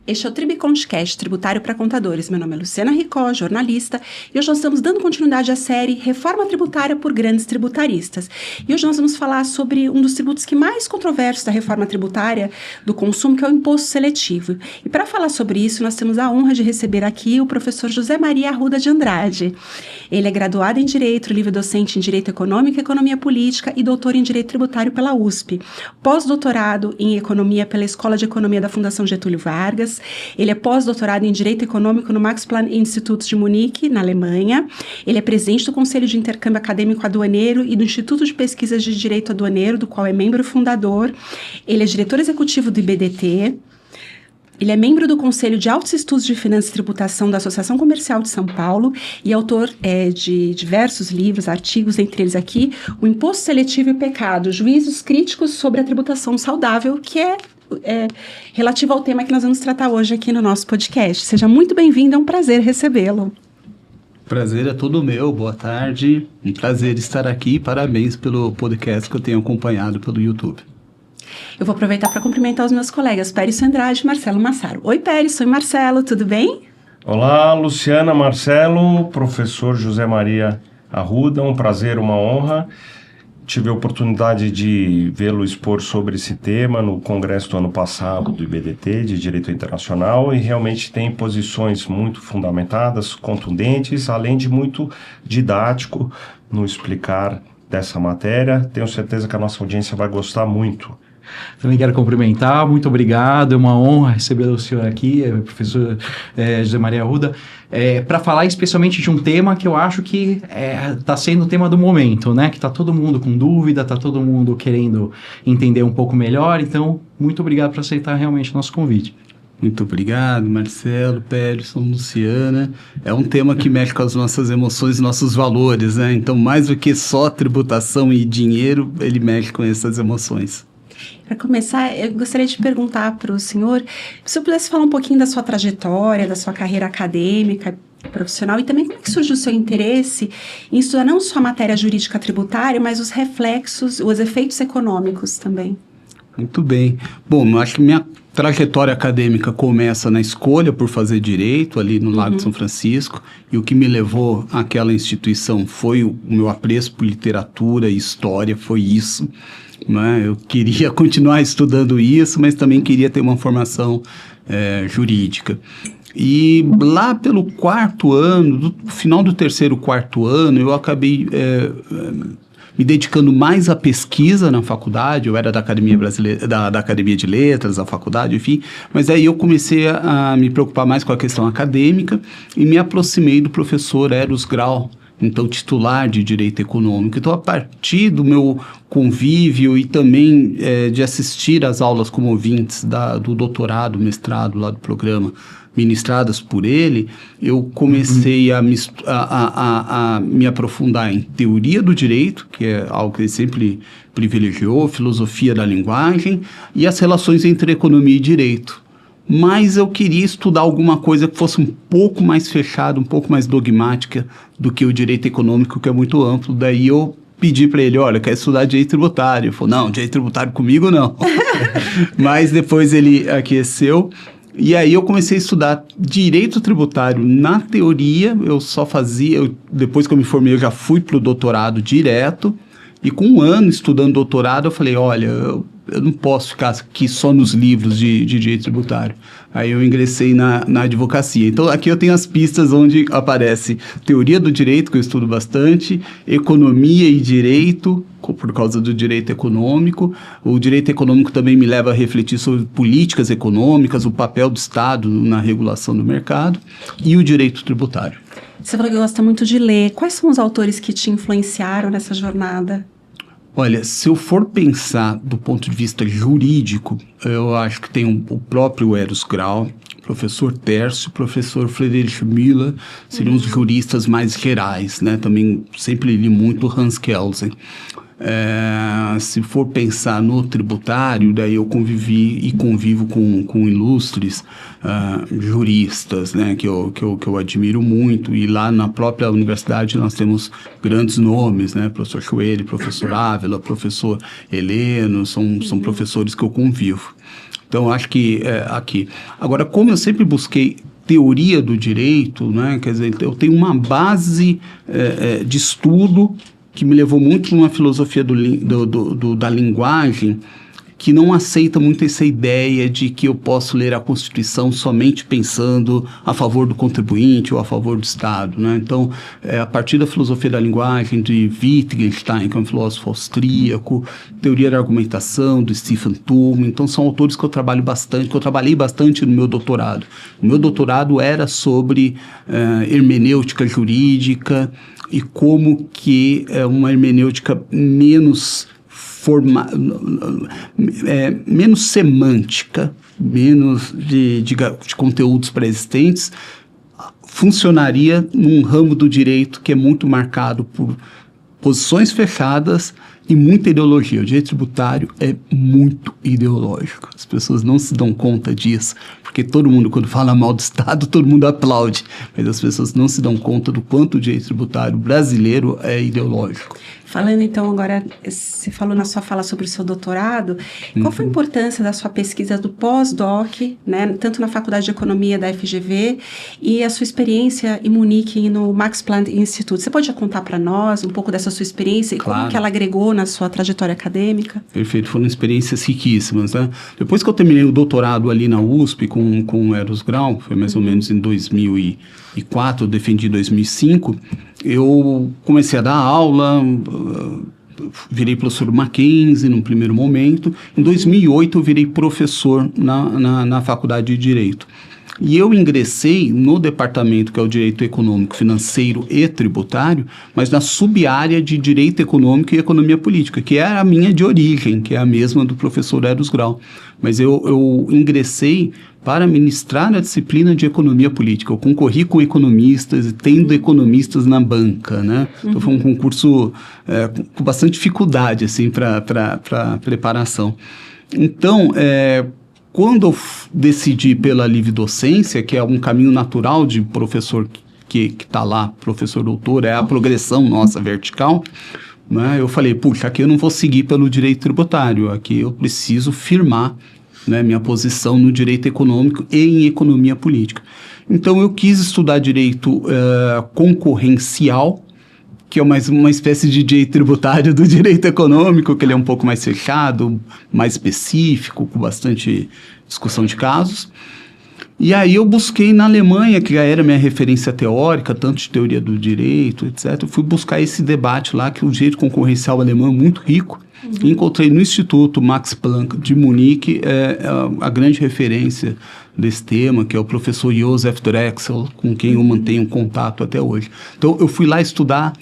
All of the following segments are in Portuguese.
Este é o Tribcontcast Tributário para Contadores. Meu nome é Luciana Ricó, jornalista, e hoje nós estamos dando continuidade à série Reforma Tributária por Grandes Tributaristas. E hoje nós vamos falar sobre um dos tributos que mais controversos da reforma tributária do consumo, que é o imposto seletivo. E para falar sobre isso, nós temos a honra de receber aqui o professor José Maria Arruda de Andrade. Ele é graduado em Direito, livre-docente em Direito Econômico e Economia Política e doutor em Direito Tributário pela USP. Pós-doutorado em Economia pela Escola de Economia da Fundação Getúlio Vargas. Ele é pós-doutorado em Direito Econômico no Max Planck Institut de Munique, na Alemanha. Ele é presidente do Conselho de Intercâmbio Acadêmico Aduaneiro e do Instituto de Pesquisas de Direito Aduaneiro, do qual é membro fundador. Ele é diretor executivo do IBDT. Ele é membro do Conselho de Altos Estudos de Finanças e Tributação da Associação Comercial de São Paulo e autor de diversos livros, artigos, entre eles aqui, O Imposto Seletivo e o Pecado, Juízos Críticos sobre a Tributação Saudável, que é relativo ao tema que nós vamos tratar hoje aqui no nosso podcast. Seja muito bem-vindo, é um prazer recebê-lo. Prazer é todo meu, boa tarde, um prazer estar aqui, parabéns pelo podcast que eu tenho acompanhado pelo YouTube. Eu vou aproveitar para cumprimentar os meus colegas Pérez Andrade e Marcelo Massaro. Oi, Pérez, oi, Marcelo, tudo bem? Olá, Luciana, Marcelo, professor José Maria Arruda, um prazer, uma honra. Tive a oportunidade de vê-lo expor sobre esse tema no congresso do ano passado do IBDT, de Direito Internacional, e realmente tem posições muito fundamentadas, contundentes, além de muito didático no explicar dessa matéria. Tenho certeza que a nossa audiência vai gostar muito. Também quero cumprimentar, muito obrigado, é uma honra receber o senhor aqui, professor José Maria Arruda, para falar especialmente de um tema que eu acho que está sendo o tema do momento, né? Que está todo mundo com dúvida, está todo mundo querendo entender um pouco melhor, então muito obrigado por aceitar realmente o nosso convite. Muito obrigado, Marcelo, Pérez, Luciana. É um tema que mexe com as nossas emoções e nossos valores, né? Então, mais do que só tributação e dinheiro, ele mexe com essas emoções. Para começar, eu gostaria de perguntar para o senhor, se eu pudesse falar um pouquinho da sua trajetória, da sua carreira acadêmica, profissional, e também como é que surgiu o seu interesse em estudar não só a matéria jurídica tributária, mas os reflexos, os efeitos econômicos também. Muito bem. Bom, eu acho que minha trajetória acadêmica começa na escolha por fazer direito, ali no Lago de São Francisco, e o que me levou àquela instituição foi o meu apreço por literatura e história, foi isso. Né? Eu queria continuar estudando isso, mas também queria ter uma formação jurídica. E lá pelo quarto ano, no final do terceiro, quarto ano, eu acabei me dedicando mais à pesquisa na faculdade. Eu era da Academia Brasileira, da Academia de Letras, da faculdade, enfim, mas aí eu comecei a me preocupar mais com a questão acadêmica e me aproximei do professor Eros Grau, então titular de Direito Econômico. Então, a partir do meu convívio e também de assistir às aulas como ouvintes do doutorado, mestrado lá do programa, ministradas por ele, eu comecei a me aprofundar em teoria do direito, que é algo que ele sempre privilegiou, filosofia da linguagem e as relações entre economia e direito. Mas eu queria estudar alguma coisa que fosse um pouco mais fechada, um pouco mais dogmática do que o direito econômico, que é muito amplo. Daí eu pedi para ele, olha, quer estudar direito tributário? Ele falou, não, direito tributário comigo não. Mas depois ele aqueceu. E aí eu comecei a estudar direito tributário na teoria. Eu só fazia, depois que eu me formei, eu já fui para o doutorado direto. E com um ano estudando doutorado, eu falei, olha, eu não posso ficar aqui só nos livros de direito tributário. Aí eu ingressei na advocacia. Então, aqui eu tenho as pistas onde aparece teoria do direito, que eu estudo bastante, economia e direito, por causa do direito econômico. O direito econômico também me leva a refletir sobre políticas econômicas, o papel do Estado na regulação do mercado, e o direito tributário. Você falou que gosta muito de ler. Quais são os autores que te influenciaram nessa jornada? Olha, se eu for pensar do ponto de vista jurídico, eu acho que tem o próprio Eros Grau, professor Tércio, professor Friedrich Müller, seriam os juristas mais gerais, né? Também sempre li muito Hans Kelsen. Se for pensar no tributário, daí eu convivi e convivo com ilustres juristas, né, que eu admiro muito, e lá na própria universidade nós temos grandes nomes, né, professor Schwery, professor Ávila, professor Heleno, são professores que eu convivo. Então, acho que aqui. Agora, como eu sempre busquei teoria do direito, né, quer dizer, eu tenho uma base de estudo que me levou muito para uma filosofia da linguagem que não aceita muito essa ideia de que eu posso ler a Constituição somente pensando a favor do contribuinte ou a favor do Estado, né? Então, a partir da filosofia da linguagem de Wittgenstein, que é um filósofo austríaco, teoria da argumentação do Stephen Tullman, então são autores que eu trabalhei bastante no meu doutorado. O meu doutorado era sobre hermenêutica jurídica e como que uma hermenêutica menos semântica, menos de conteúdos pré-existentes, funcionaria num ramo do direito que é muito marcado por posições fechadas e muita ideologia. O direito tributário é muito ideológico. As pessoas não se dão conta disso, porque todo mundo, quando fala mal do Estado, todo mundo aplaude, mas as pessoas não se dão conta do quanto o direito tributário brasileiro é ideológico. Falando então agora, você falou na sua fala sobre o seu doutorado, qual foi a importância da sua pesquisa do pós-doc, né, tanto na Faculdade de Economia da FGV e a sua experiência em Munique e no Max Planck Institute? Você pode contar para nós um pouco dessa sua experiência e como que ela agregou na sua trajetória acadêmica? Perfeito, foram experiências riquíssimas, né? Depois que eu terminei o doutorado ali na USP com o Eros Grau, foi mais ou menos em 2004, eu defendi em 2005, eu comecei a dar aula, virei professor do Mackenzie num primeiro momento. Em 2008 eu virei professor na Faculdade de Direito. E eu ingressei no departamento que é o Direito Econômico, Financeiro e Tributário, mas na sub-área de Direito Econômico e Economia Política, que é a minha de origem, que é a mesma do professor Eros Grau. Mas eu ingressei para ministrar a disciplina de Economia Política. Eu concorri com economistas e tendo economistas na banca, né? Então foi um concurso com bastante dificuldade, assim, para preparação. Então, quando eu decidi pela livre docência, que é um caminho natural de professor que está lá, professor doutor, é a progressão nossa vertical, né, eu falei, puxa, aqui eu não vou seguir pelo direito tributário, aqui eu preciso firmar, né, minha posição no direito econômico e em economia política. Então eu quis estudar direito concorrencial, que é uma espécie de direito tributário do direito econômico, que ele é um pouco mais fechado, mais específico, com bastante discussão de casos. E aí eu busquei na Alemanha, que já era minha referência teórica, tanto de teoria do direito, etc. Eu fui buscar esse debate lá, que o direito concorrencial alemão é muito rico. E encontrei no Instituto Max Planck de Munique a grande referência desse tema, que é o professor Josef Drexel, com quem eu mantenho contato até hoje. Então eu fui lá estudar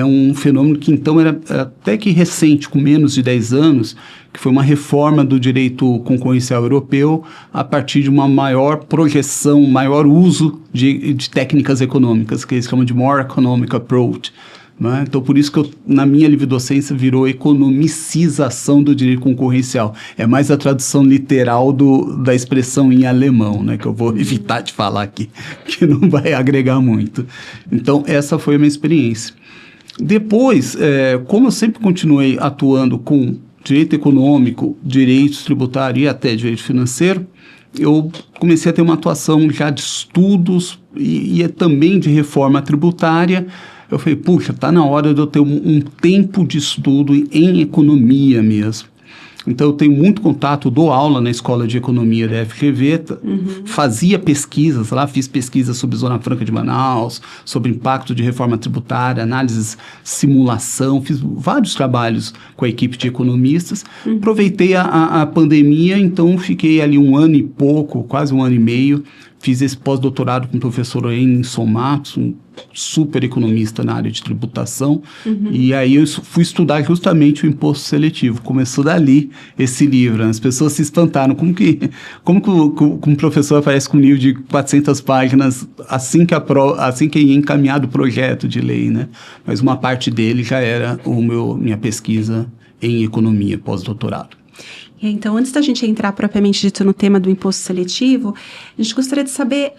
um fenômeno que então era até que recente, com menos de 10 anos, que foi uma reforma do direito concorrencial europeu a partir de uma maior projeção, maior uso de técnicas econômicas, que eles chamam de More Economic Approach. Né? Então, por isso que na minha livre docência virou economicização do direito concorrencial. É mais a tradução literal da expressão em alemão, né? Que eu vou evitar de falar aqui, que não vai agregar muito. Então, essa foi a minha experiência. Depois, como eu sempre continuei atuando com direito econômico, direito tributário e até direito financeiro, eu comecei a ter uma atuação já de estudos e também de reforma tributária. Eu falei, puxa, está na hora de eu ter um tempo de estudo em economia mesmo. Então, eu tenho muito contato, dou aula na Escola de Economia da FGV, fazia pesquisas lá, fiz pesquisas sobre Zona Franca de Manaus, sobre impacto de reforma tributária, análises, simulação, fiz vários trabalhos com a equipe de economistas. Aproveitei a pandemia, então fiquei ali um ano e pouco, quase um ano e meio, fiz esse pós-doutorado com o professor Enson Matos, um super economista na área de tributação, e aí eu fui estudar justamente o imposto seletivo. Começou dali esse livro, né? As pessoas se espantaram, como que um professor aparece com um livro de 400 páginas assim que é encaminhado o projeto de lei, né? Mas uma parte dele já era minha pesquisa em economia pós-doutorado. Então, antes da gente entrar propriamente dito no tema do imposto seletivo, a gente gostaria de saber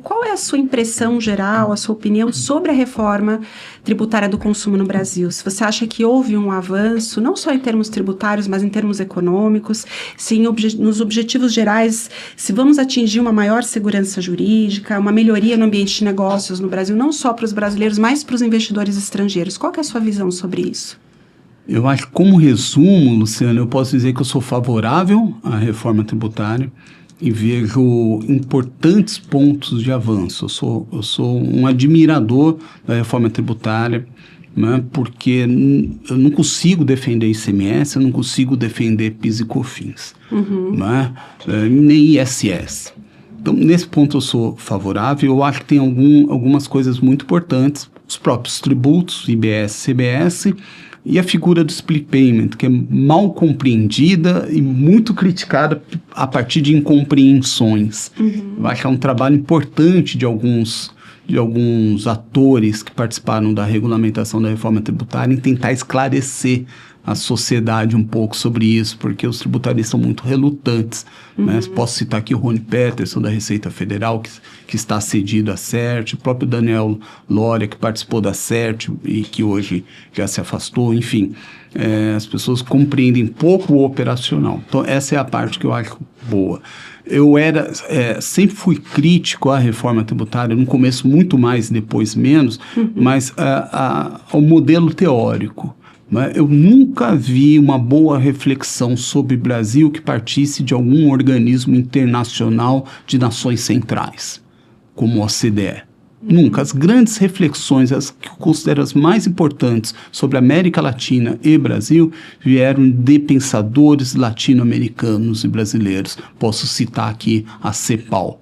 qual é a sua impressão geral, a sua opinião sobre a reforma tributária do consumo no Brasil. Se você acha que houve um avanço, não só em termos tributários, mas em termos econômicos, se nos objetivos gerais, se vamos atingir uma maior segurança jurídica, uma melhoria no ambiente de negócios no Brasil, não só para os brasileiros, mas para os investidores estrangeiros. Qual que é a sua visão sobre isso? Eu acho que, como resumo, Luciano, eu posso dizer que eu sou favorável à reforma tributária e vejo importantes pontos de avanço. Eu sou um admirador da reforma tributária, né, porque eu não consigo defender ICMS, eu não consigo defender PIS e COFINS, né, nem ISS. Então, nesse ponto eu sou favorável. Eu acho que tem algumas coisas muito importantes, os próprios tributos, IBS, CBS, e a figura do split payment, que é mal compreendida e muito criticada a partir de incompreensões. Eu acho que é um trabalho importante de alguns atores que participaram da regulamentação da reforma tributária em tentar esclarecer a sociedade um pouco sobre isso, porque os tributaristas são muito relutantes. Né? Posso citar aqui o Rony Peterson, da Receita Federal, que está cedido à CERT, o próprio Daniel Loria, que participou da CERT e que hoje já se afastou. Enfim, as pessoas compreendem pouco o operacional. Então, essa é a parte que eu acho boa. Eu sempre fui crítico à reforma tributária, no começo muito mais, depois menos, mas ao modelo teórico. Eu nunca vi uma boa reflexão sobre o Brasil que partisse de algum organismo internacional de nações centrais, como a OCDE. Nunca. As grandes reflexões, as que eu considero as mais importantes sobre a América Latina e Brasil, vieram de pensadores latino-americanos e brasileiros. Posso citar aqui a CEPAL.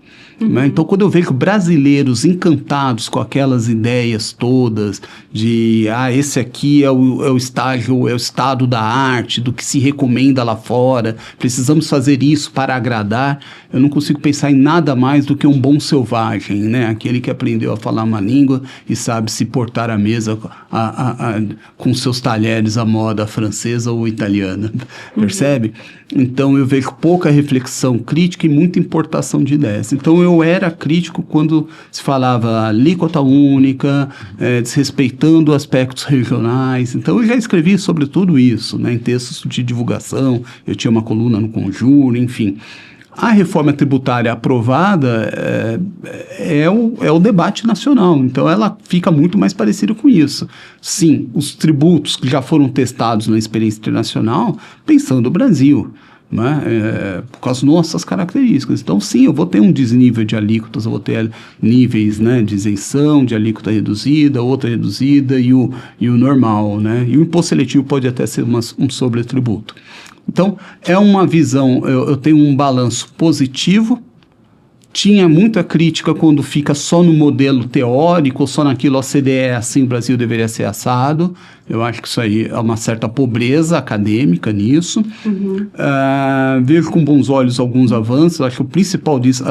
Então, quando eu vejo brasileiros encantados com aquelas ideias todas de esse aqui é o estado da arte, do que se recomenda lá fora, precisamos fazer isso para agradar, eu não consigo pensar em nada mais do que um bom selvagem, né? Aquele que aprendeu a falar uma língua e sabe se portar à mesa com seus talheres à moda francesa ou italiana, percebe? Então, eu vejo pouca reflexão crítica e muita importação de ideias. Então, eu era crítico quando se falava alíquota única, desrespeitando aspectos regionais. Então, eu já escrevi sobre tudo isso, né, em textos de divulgação, eu tinha uma coluna no Conjuro, enfim. A reforma tributária aprovada é o debate nacional, então ela fica muito mais parecida com isso. Sim, os tributos que já foram testados na experiência internacional, pensando no Brasil, né, com as nossas características. Então, sim, eu vou ter um desnível de alíquotas, eu vou ter níveis, né, de isenção, de alíquota reduzida, outra reduzida e o normal. Né? E o imposto seletivo pode até ser um sobretributo. Então, é uma visão, eu tenho um balanço positivo. Tinha muita crítica quando fica só no modelo teórico, só naquilo, a OCDE assim, o Brasil deveria ser assado. Eu acho que isso aí é uma certa pobreza acadêmica nisso. Vejo com bons olhos alguns avanços. Acho que o principal disso,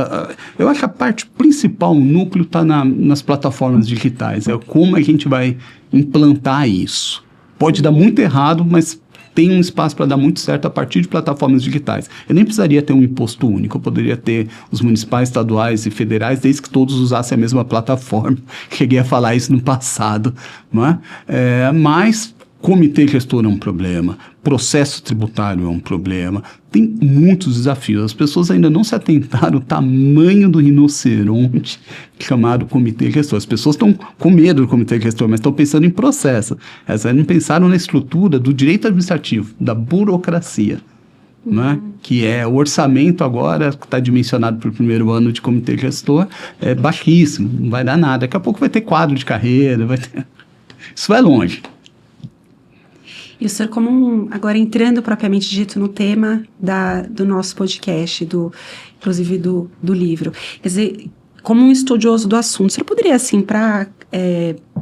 eu acho que a parte principal, o núcleo, está nas plataformas digitais. É como a gente vai implantar isso. Pode dar muito errado, mas tem um espaço para dar muito certo a partir de plataformas digitais. Eu nem precisaria ter um imposto único, eu poderia ter os municipais, estaduais e federais, desde que todos usassem a mesma plataforma. Cheguei a falar isso no passado, não é? Mas comitê gestor é um problema, processo tributário é um problema, tem muitos desafios. As pessoas ainda não se atentaram ao tamanho do rinoceronte chamado comitê gestor. As pessoas estão com medo do comitê gestor, mas estão pensando em processo. Elas não pensaram na estrutura do direito administrativo, da burocracia. Né? Que é o orçamento agora, que está dimensionado para o primeiro ano de comitê gestor, é baixíssimo, não vai dar nada. Daqui a pouco vai ter quadro de carreira, isso vai longe. E o senhor, agora entrando propriamente dito no tema do nosso podcast, inclusive do livro, quer dizer, como um estudioso do assunto, o senhor poderia, assim, para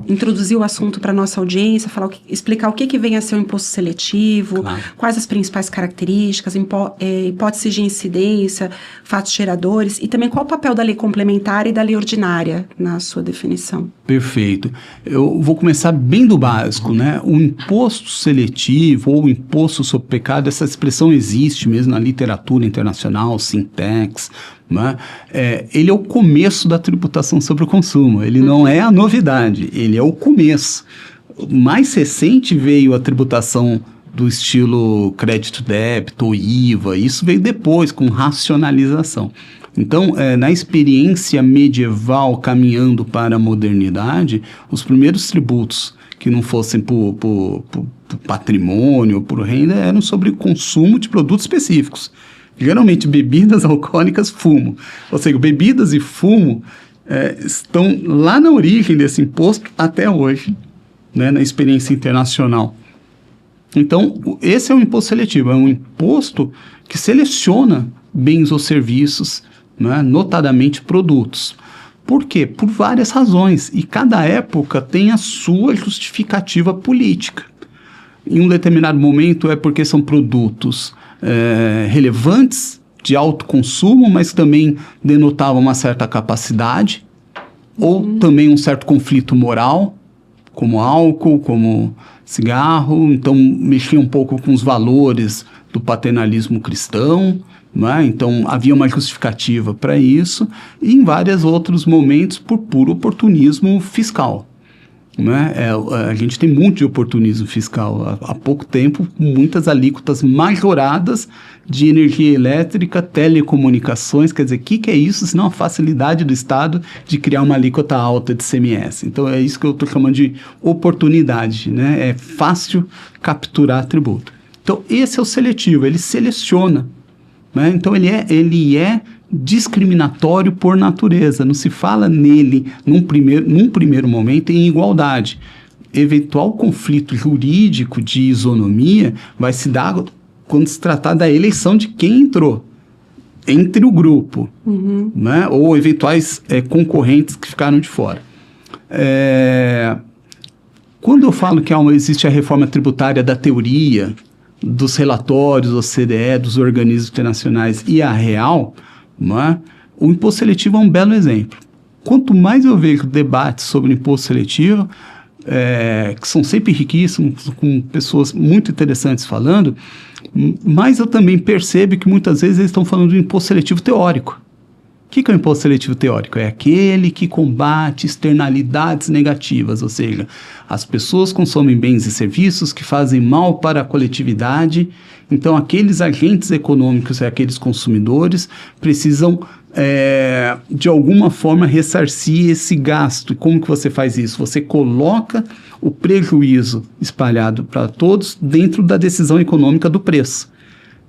introduzir o assunto para a nossa audiência, explicar o que vem a ser o imposto seletivo, Claro. quais as principais características, hipóteses de incidência, fatos geradores, e também qual o papel da lei complementar e da lei ordinária na sua definição. Perfeito. Eu vou começar bem do básico, né? O imposto seletivo ou imposto sobre pecado, essa expressão existe mesmo na literatura internacional, Sintex, né? Ele é o começo da tributação sobre o consumo, ele não é a novidade, ele é o começo. Mais recente veio a tributação do estilo crédito-débito ou IVA, isso veio depois com racionalização. Então, na experiência medieval caminhando para a modernidade, os primeiros tributos que não fossem por patrimônio ou por renda eram sobre consumo de produtos específicos. Geralmente, bebidas alcoólicas, fumo. Ou seja, bebidas e fumo estão lá na origem desse imposto até hoje, né, na experiência internacional. Então, esse é um imposto seletivo, é um imposto que seleciona bens ou serviços, né, notadamente produtos. Por quê? Por várias razões, e cada época tem a sua justificativa política. Em um determinado momento é porque são produtos relevantes, de alto consumo, mas também denotavam uma certa capacidade, ou também um certo conflito moral, como álcool, como cigarro, então mexia um pouco com os valores do paternalismo cristão, né? Então havia uma justificativa para isso, e em vários outros momentos por puro oportunismo fiscal. Né? A gente tem muito de oportunismo fiscal. Há pouco tempo, muitas alíquotas majoradas de energia elétrica, telecomunicações. Quer dizer, o que é isso senão a facilidade do Estado de criar uma alíquota alta de ICMS? Então, é isso que eu estou chamando de oportunidade. Né? É fácil capturar tributo. Então, esse é o seletivo, ele seleciona. Né? Então, ele é discriminatório por natureza, não se fala nele num primeiro momento em igualdade. Eventual conflito jurídico de isonomia vai se dar quando se tratar da eleição de quem entrou entre o grupo, né? Ou eventuais concorrentes que ficaram de fora. Quando eu falo que existe a reforma tributária da teoria, dos relatórios, do CDE, dos organismos internacionais e a real, né? O imposto seletivo é um belo exemplo. Quanto mais eu vejo debates sobre o imposto seletivo, que são sempre riquíssimos, com pessoas muito interessantes falando, mais eu também percebo que muitas vezes eles estão falando de imposto seletivo teórico. O que é o imposto seletivo teórico? É aquele que combate externalidades negativas, ou seja, as pessoas consomem bens e serviços que fazem mal para a coletividade, então aqueles agentes econômicos e aqueles consumidores precisam, de alguma forma, ressarcir esse gasto. E como que você faz isso? Você coloca o prejuízo espalhado para todos dentro da decisão econômica do preço.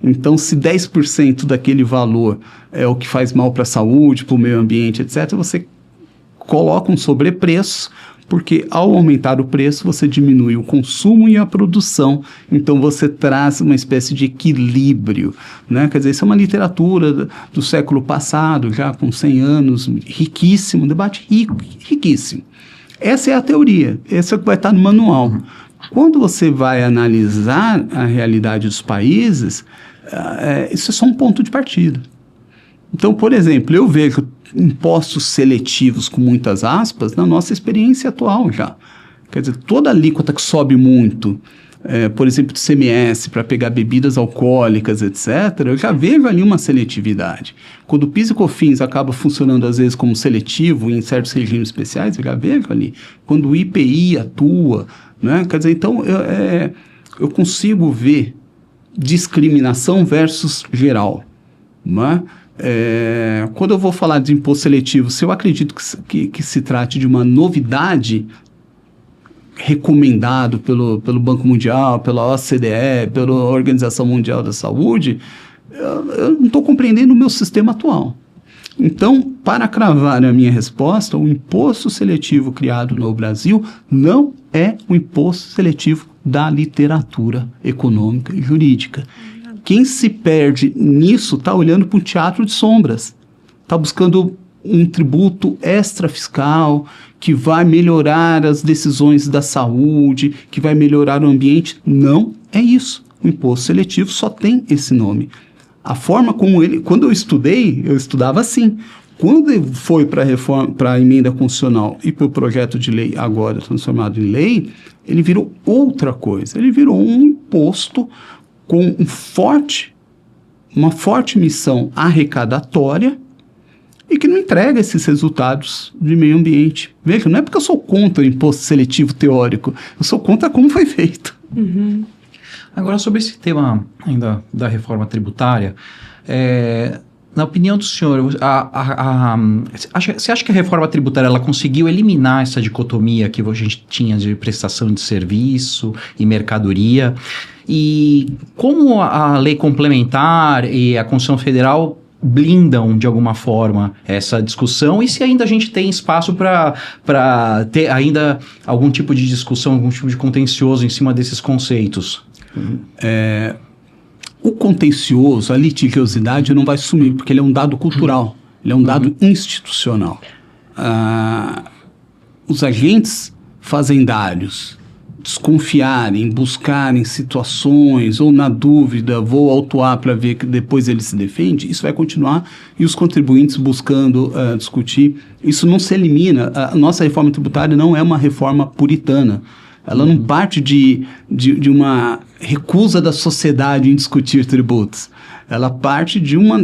Então, se 10% daquele valor é o que faz mal para a saúde, para o meio ambiente, etc., você coloca um sobrepreço, porque ao aumentar o preço, você diminui o consumo e a produção. Então, você traz uma espécie de equilíbrio, né? Quer dizer, isso é uma literatura do século passado, já com 100 anos, riquíssimo, debate riquíssimo. Essa é a teoria, essa é o que vai estar no manual. Quando você vai analisar a realidade dos países, isso é só um ponto de partida. Então, por exemplo, eu vejo impostos seletivos com muitas aspas na nossa experiência atual já. Quer dizer, toda alíquota que sobe muito, por exemplo, de CMS para pegar bebidas alcoólicas, etc., eu já vejo ali uma seletividade. Quando o PIS e COFINS acaba funcionando às vezes como seletivo em certos regimes especiais, eu já vejo ali. Quando o IPI atua, né? Quer dizer, então eu consigo ver discriminação versus geral, né? Quando eu vou falar de imposto seletivo, se eu acredito que se trate de uma novidade recomendado pelo Banco Mundial, pela OCDE, pela Organização Mundial da Saúde, eu não estou compreendendo o meu sistema atual. Então, para cravar a minha resposta, o imposto seletivo criado no Brasil não é o imposto seletivo da literatura econômica e jurídica. Quem se perde nisso está olhando para um teatro de sombras, está buscando um tributo extrafiscal que vai melhorar as decisões da saúde, que vai melhorar o ambiente. Não é isso. O imposto seletivo só tem esse nome. A forma como ele... Quando eu estudei, eu estudava assim. Quando ele foi para a emenda constitucional e para o projeto de lei agora transformado em lei, ele virou outra coisa. Ele virou um imposto com uma forte missão arrecadatória e que não entrega esses resultados de meio ambiente. Veja, não é porque eu sou contra o imposto seletivo teórico, eu sou contra como foi feito. Uhum. Agora, sobre esse tema ainda da reforma tributária, na opinião do senhor, você acha que a reforma tributária ela conseguiu eliminar essa dicotomia que a gente tinha de prestação de serviço e mercadoria? E como a lei complementar e a Constituição Federal blindam de alguma forma essa discussão, e se ainda a gente tem espaço para ter ainda algum tipo de discussão, algum tipo de contencioso em cima desses conceitos? O contencioso, a litigiosidade não vai sumir, porque ele é um dado cultural, ele é um dado institucional. Os agentes fazendários desconfiarem, buscarem situações, ou na dúvida, vou autuar para ver que depois ele se defende, isso vai continuar, e os contribuintes buscando discutir. Isso não se elimina. A nossa reforma tributária não é uma reforma puritana. Ela não parte de uma recusa da sociedade em discutir tributos. Ela parte de uma...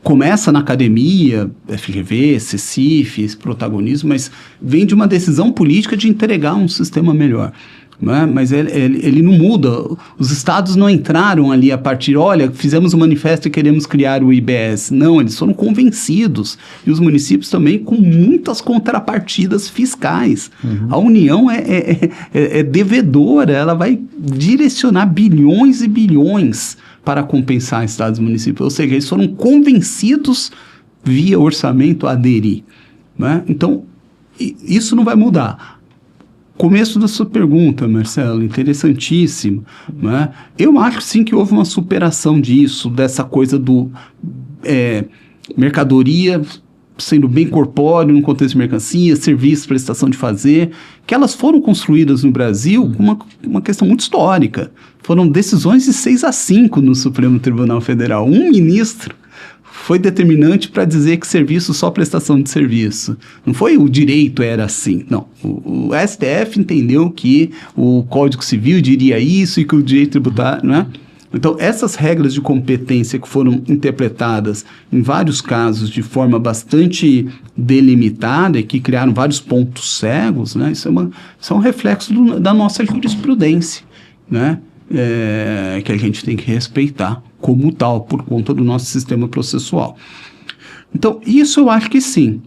começa na academia, FGV, CECIF, esse protagonismo, mas vem de uma decisão política de entregar um sistema melhor. Né? Mas ele não muda. Os estados não entraram ali a partir, olha, fizemos um manifesto e queremos criar o IBS. Não, eles foram convencidos. E os municípios também com muitas contrapartidas fiscais. Uhum. A União é devedora, ela vai direcionar bilhões e bilhões para compensar estados e municípios. Ou seja, eles foram convencidos via orçamento a aderir. Né? Então, isso não vai mudar. Começo da sua pergunta, Marcelo, interessantíssimo. Né? Eu acho sim que houve uma superação disso, dessa coisa do mercadoria sendo bem corpóreo no contexto de mercancia, serviço, prestação de fazer, que elas foram construídas no Brasil com uma questão muito histórica. Foram decisões de 6-5 no Supremo Tribunal Federal. Um ministro foi determinante para dizer que serviço só prestação de serviço. Não foi o direito era assim, não. O STF entendeu que o Código Civil diria isso e que o direito tributário, né? Então, essas regras de competência que foram interpretadas em vários casos de forma bastante delimitada e que criaram vários pontos cegos, né? Isso é um reflexo da nossa jurisprudência, né? Que a gente tem que respeitar como tal, por conta do nosso sistema processual. Então, isso eu acho que sim.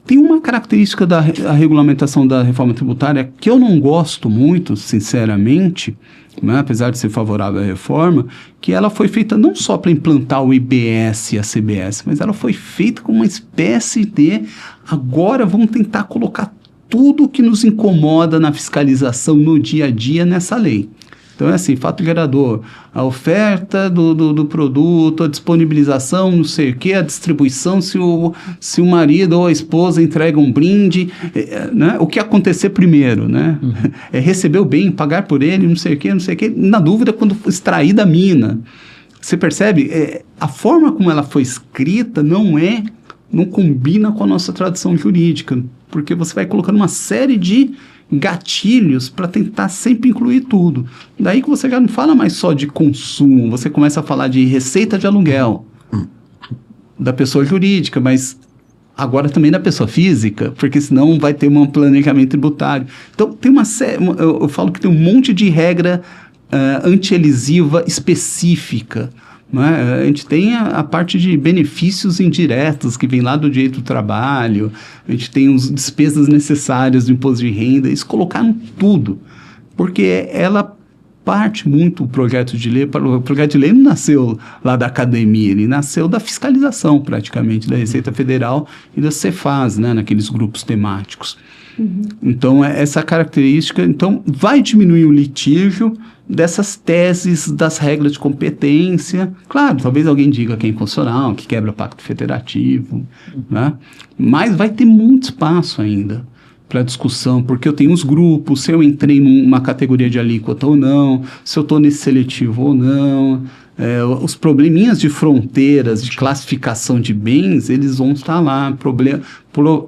Tem uma característica da regulamentação da reforma tributária que eu não gosto muito, sinceramente, né, apesar de ser favorável à reforma, que ela foi feita não só para implantar o IBS e a CBS, mas ela foi feita como uma espécie de... Agora vamos tentar colocar tudo o que nos incomoda na fiscalização no dia a dia nessa lei. Então é assim, fato gerador, a oferta do produto, a disponibilização, não sei o que, a distribuição, se o marido ou a esposa entrega um brinde, né? O que acontecer primeiro, né? Uhum. Receber o bem, pagar por ele, não sei o que, na dúvida quando extrair da mina. Você percebe? A forma como ela foi escrita não combina com a nossa tradição jurídica, porque você vai colocando uma série de gatilhos para tentar sempre incluir tudo. Daí que você já não fala mais só de consumo, você começa a falar de receita de aluguel da pessoa jurídica, mas agora também da pessoa física, porque senão vai ter um planejamento tributário. Então, tem uma série, eu falo que tem um monte de regra anti-elisiva específica. Não é? A gente tem a parte de benefícios indiretos que vem lá do direito do trabalho, a gente tem as despesas necessárias do imposto de renda, eles colocaram tudo, porque ela parte muito o projeto de lei, o projeto de lei não nasceu lá da academia, ele nasceu da fiscalização praticamente, da Receita Federal e da Cefaz, né, naqueles grupos temáticos. Então, essa característica, então, vai diminuir o litígio dessas teses das regras de competência. Claro, talvez alguém diga que é inconstitucional, que quebra o pacto federativo, né? Mas vai ter muito espaço ainda para discussão, porque eu tenho os grupos, se eu entrei numa categoria de alíquota ou não, se eu estou nesse seletivo ou não, os probleminhas de fronteiras, de classificação de bens, eles vão estar lá,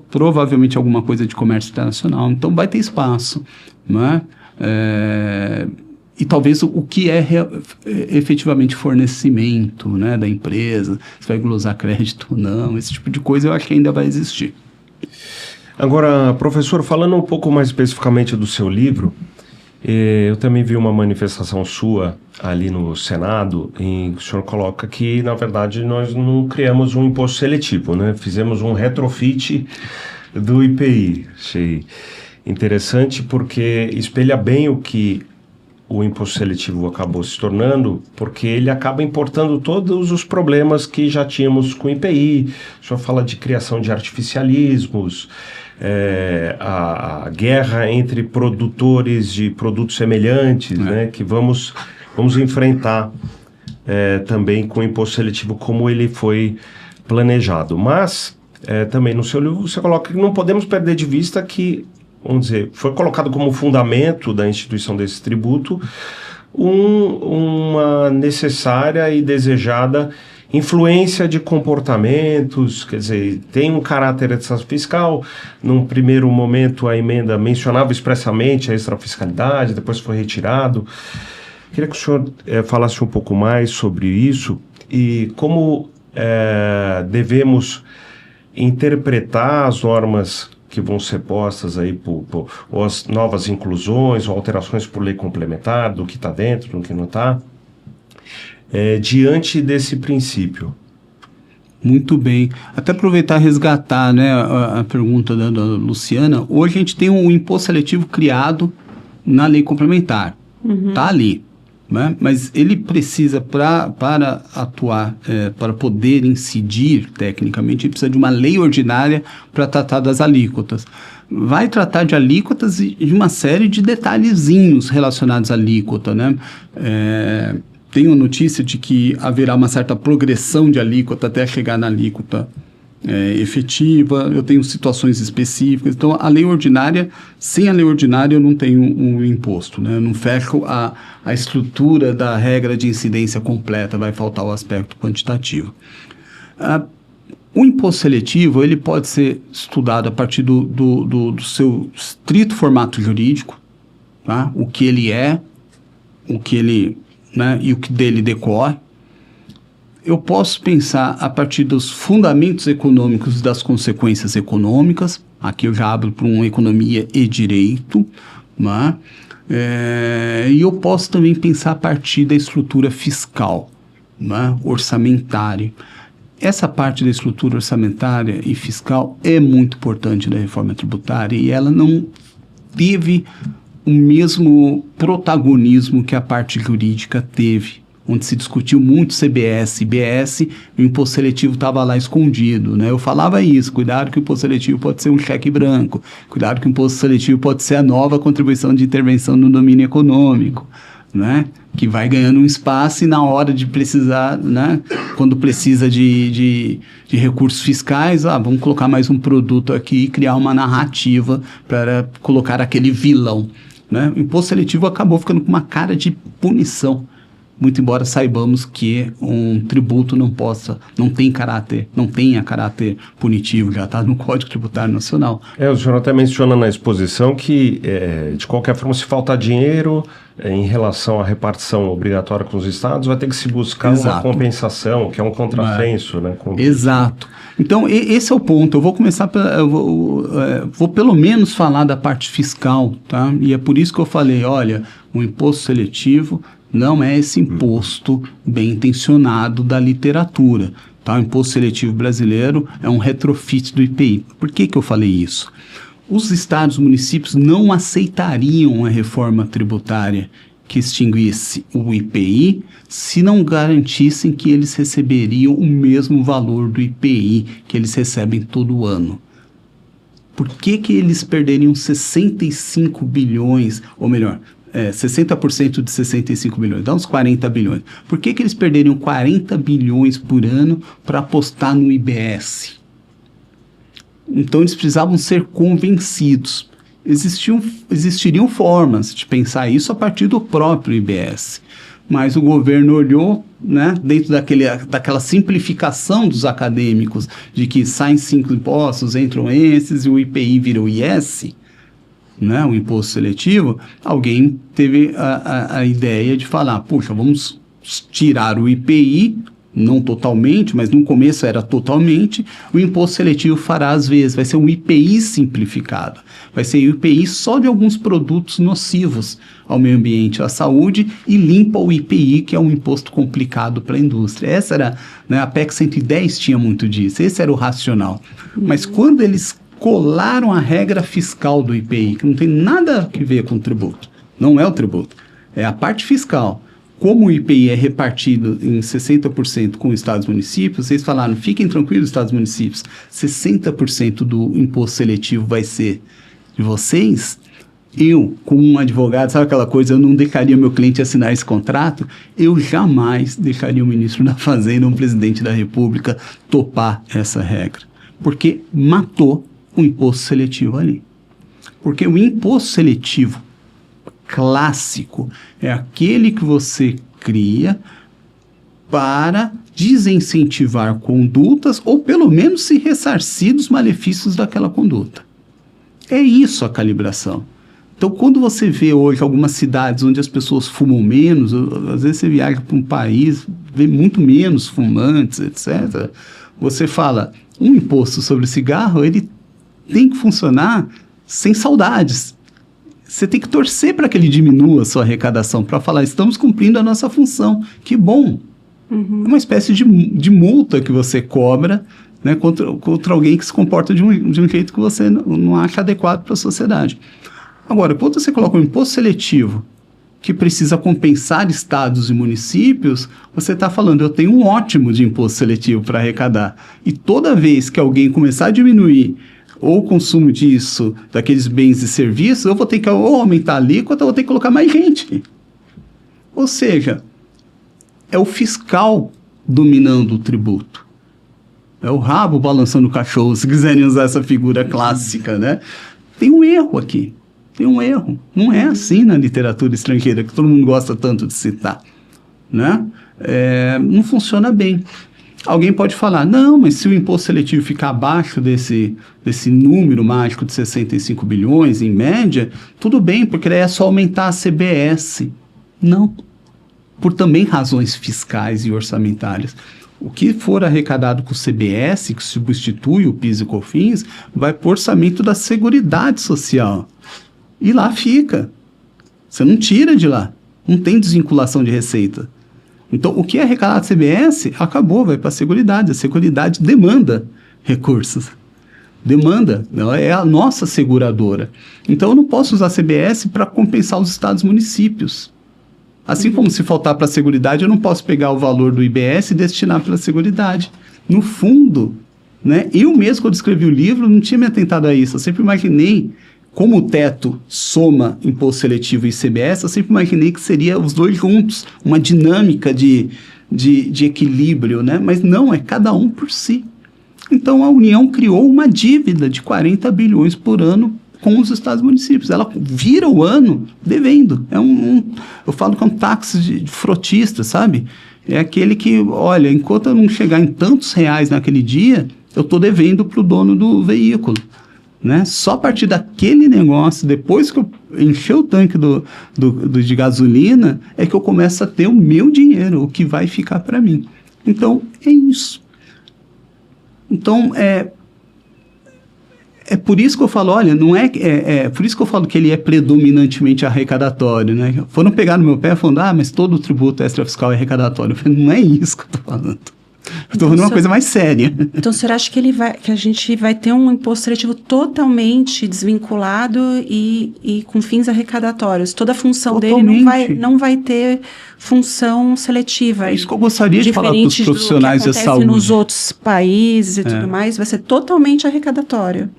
provavelmente alguma coisa de comércio internacional, então vai ter espaço, né? E talvez o que é efetivamente fornecimento, né, da empresa, se vai glosar crédito ou não, esse tipo de coisa eu acho que ainda vai existir. Agora, professor, falando um pouco mais especificamente do seu livro, eu também vi uma manifestação sua ali no Senado, em que o senhor coloca que, na verdade, nós não criamos um imposto seletivo, né? Fizemos um retrofit do IPI. Achei interessante porque espelha bem o que o imposto seletivo acabou se tornando, porque ele acaba importando todos os problemas que já tínhamos com o IPI. O senhor fala de criação de artificialismos, a guerra entre produtores de produtos semelhantes, né, que vamos enfrentar também com o imposto seletivo como ele foi planejado. Mas também no seu livro você coloca que não podemos perder de vista que, vamos dizer, foi colocado como fundamento da instituição desse tributo uma necessária e desejada influência de comportamentos, quer dizer, tem um caráter de extração fiscal. Num primeiro momento a emenda mencionava expressamente a extrafiscalidade, depois foi retirado. Queria que o senhor falasse um pouco mais sobre isso e como devemos interpretar as normas que vão ser postas aí ou as novas inclusões ou alterações por lei complementar, do que está dentro, do que não está, diante desse princípio. Muito bem. Até aproveitar e resgatar, né, a pergunta da Luciana. Hoje a gente tem um imposto seletivo criado na lei complementar. Está ali. Né? Mas ele precisa, para atuar, para poder incidir tecnicamente, ele precisa de uma lei ordinária para tratar das alíquotas. Vai tratar de alíquotas e de uma série de detalhezinhos relacionados à alíquota, né? Tenho notícia de que haverá uma certa progressão de alíquota até chegar na alíquota efetiva. Eu tenho situações específicas. Então, a lei ordinária, sem a lei ordinária eu não tenho um imposto, né? Eu não fecho a estrutura da regra de incidência completa, vai faltar o aspecto quantitativo. O imposto seletivo, ele pode ser estudado a partir do seu estrito formato jurídico, tá? O que ele é, o que ele, né, e o que dele decorre. Eu posso pensar a partir dos fundamentos econômicos e das consequências econômicas. Aqui eu já abro para uma economia e direito, né? E eu posso também pensar a partir da estrutura fiscal, né, orçamentária. Essa parte da estrutura orçamentária e fiscal é muito importante da reforma tributária e ela não teve o mesmo protagonismo que a parte jurídica teve, onde se discutiu muito CBS, IBS, e o imposto seletivo estava lá escondido, né? Eu falava isso, cuidado que o imposto seletivo pode ser um cheque branco, cuidado que o imposto seletivo pode ser a nova contribuição de intervenção no domínio econômico, né? Que vai ganhando um espaço e na hora de precisar, né? Quando precisa de recursos fiscais, vamos colocar mais um produto aqui e criar uma narrativa para colocar aquele vilão, né? O imposto seletivo acabou ficando com uma cara de punição, muito embora saibamos que um tributo não tenha caráter punitivo, já está no Código Tributário Nacional. O senhor até menciona na exposição que, de qualquer forma, se faltar dinheiro em relação à repartição obrigatória com os estados, vai ter que se buscar uma compensação, que é um contrassenso, né? Exato. Então, esse é o ponto. Eu vou começar, vou pelo menos falar da parte fiscal, tá? E é por isso que eu falei, olha, o imposto seletivo não é esse imposto bem intencionado da literatura, tá? O imposto seletivo brasileiro é um retrofit do IPI. Por que eu falei isso? Os estados e municípios não aceitariam a reforma tributária que extinguisse o IPI se não garantissem que eles receberiam o mesmo valor do IPI que eles recebem todo ano. Por que eles perderiam 65 bilhões, ou melhor, 60% de 65 bilhões, dá uns 40 bilhões. Por que eles perderiam 40 bilhões por ano para apostar no IBS? Então, eles precisavam ser convencidos. Existiriam formas de pensar isso a partir do próprio IBS. Mas o governo olhou, né, dentro daquela simplificação dos acadêmicos, de que saem 5 impostos, entram esses, e o IPI vira o IS, né, o imposto seletivo, alguém teve a ideia de falar, puxa, vamos tirar o IPI, não totalmente, mas no começo era totalmente, o imposto seletivo fará às vezes, vai ser um IPI simplificado, vai ser o IPI só de alguns produtos nocivos ao meio ambiente, à saúde, e limpa o IPI, que é um imposto complicado para a indústria. Essa era, né, a PEC 110 tinha muito disso, esse era o racional. Mas quando eles colaram a regra fiscal do IPI, que não tem nada a ver com o tributo, não é o tributo, é a parte fiscal. Como o IPI é repartido em 60% com estados e municípios, vocês falaram, fiquem tranquilos, estados e municípios, 60% do imposto seletivo vai ser de vocês. Eu, como um advogado, sabe aquela coisa, eu não deixaria meu cliente assinar esse contrato, eu jamais deixaria o ministro da Fazenda, um presidente da República, topar essa regra. Porque matou o imposto seletivo ali. Porque o imposto seletivo clássico é aquele que você cria para desincentivar condutas ou pelo menos se ressarcir dos malefícios daquela conduta. É isso a calibração. Então, quando você vê hoje algumas cidades onde as pessoas fumam menos, às vezes você viaja para um país, vê muito menos fumantes, etc., você fala, um imposto sobre o cigarro, ele tem que funcionar sem saudades. Você tem que torcer para que ele diminua a sua arrecadação, para falar, estamos cumprindo a nossa função. Que bom! Uhum. É uma espécie de multa que você cobra, né, contra alguém que se comporta de um jeito que você não acha adequado para a sociedade. Agora, quando você coloca um imposto seletivo que precisa compensar estados e municípios, você está falando, eu tenho um ótimo de imposto seletivo para arrecadar. E toda vez que alguém começar a diminuir ou o consumo disso, daqueles bens e serviços, eu vou ter que ou aumentar a alíquota, ou vou ter que colocar mais gente. Ou seja, é o fiscal dominando o tributo. É o rabo balançando o cachorro, se quiserem usar essa figura clássica, né? Tem um erro aqui. Tem um erro. Não é assim na literatura estrangeira, que todo mundo gosta tanto de citar, né? Não funciona bem. Alguém pode falar, não, mas se o imposto seletivo ficar abaixo desse número mágico de 65 bilhões, em média, tudo bem, porque daí é só aumentar a CBS. Não. Por também razões fiscais e orçamentárias. O que for arrecadado com o CBS, que substitui o PIS e COFINS, vai para o orçamento da Seguridade Social. E lá fica. Você não tira de lá. Não tem desvinculação de receita. Então, o que é arrecadado do CBS, acabou, vai para a Seguridade. A Seguridade demanda recursos. Demanda. Ela é a nossa seguradora. Então, eu não posso usar a CBS para compensar os estados e municípios. Assim como se faltar para a Seguridade, eu não posso pegar o valor do IBS e destinar para a Seguridade. No fundo, né, eu mesmo, quando escrevi o livro, não tinha me atentado a isso. Eu sempre imaginei, como o teto soma imposto seletivo e CBS, eu sempre imaginei que seria os dois juntos, uma dinâmica de equilíbrio, né? Mas não, é cada um por si. Então, a União criou uma dívida de 40 bilhões por ano com os estados e municípios. Ela vira o ano devendo. Eu falo que é um táxi de frotista, sabe? É aquele que, olha, enquanto eu não chegar em tantos reais naquele dia, eu estou devendo para o dono do veículo. Né? Só a partir daquele negócio, depois que eu encher o tanque de gasolina, é que eu começo a ter o meu dinheiro, o que vai ficar para mim. Então, é isso. Então, é por isso que eu falo, olha, não é por isso que eu falo que ele é predominantemente arrecadatório, né? Foram pegar no meu pé falando, mas todo o tributo extrafiscal é arrecadatório. Eu falei, não é isso que eu estou falando. Estou falando uma coisa mais séria. Então, o senhor acha que a gente vai ter um imposto seletivo totalmente desvinculado e com fins arrecadatórios? Toda a função dele não vai ter função seletiva. É isso que eu gostaria de falar para os profissionais da saúde. Nos outros países e tudo mais, vai ser totalmente arrecadatório.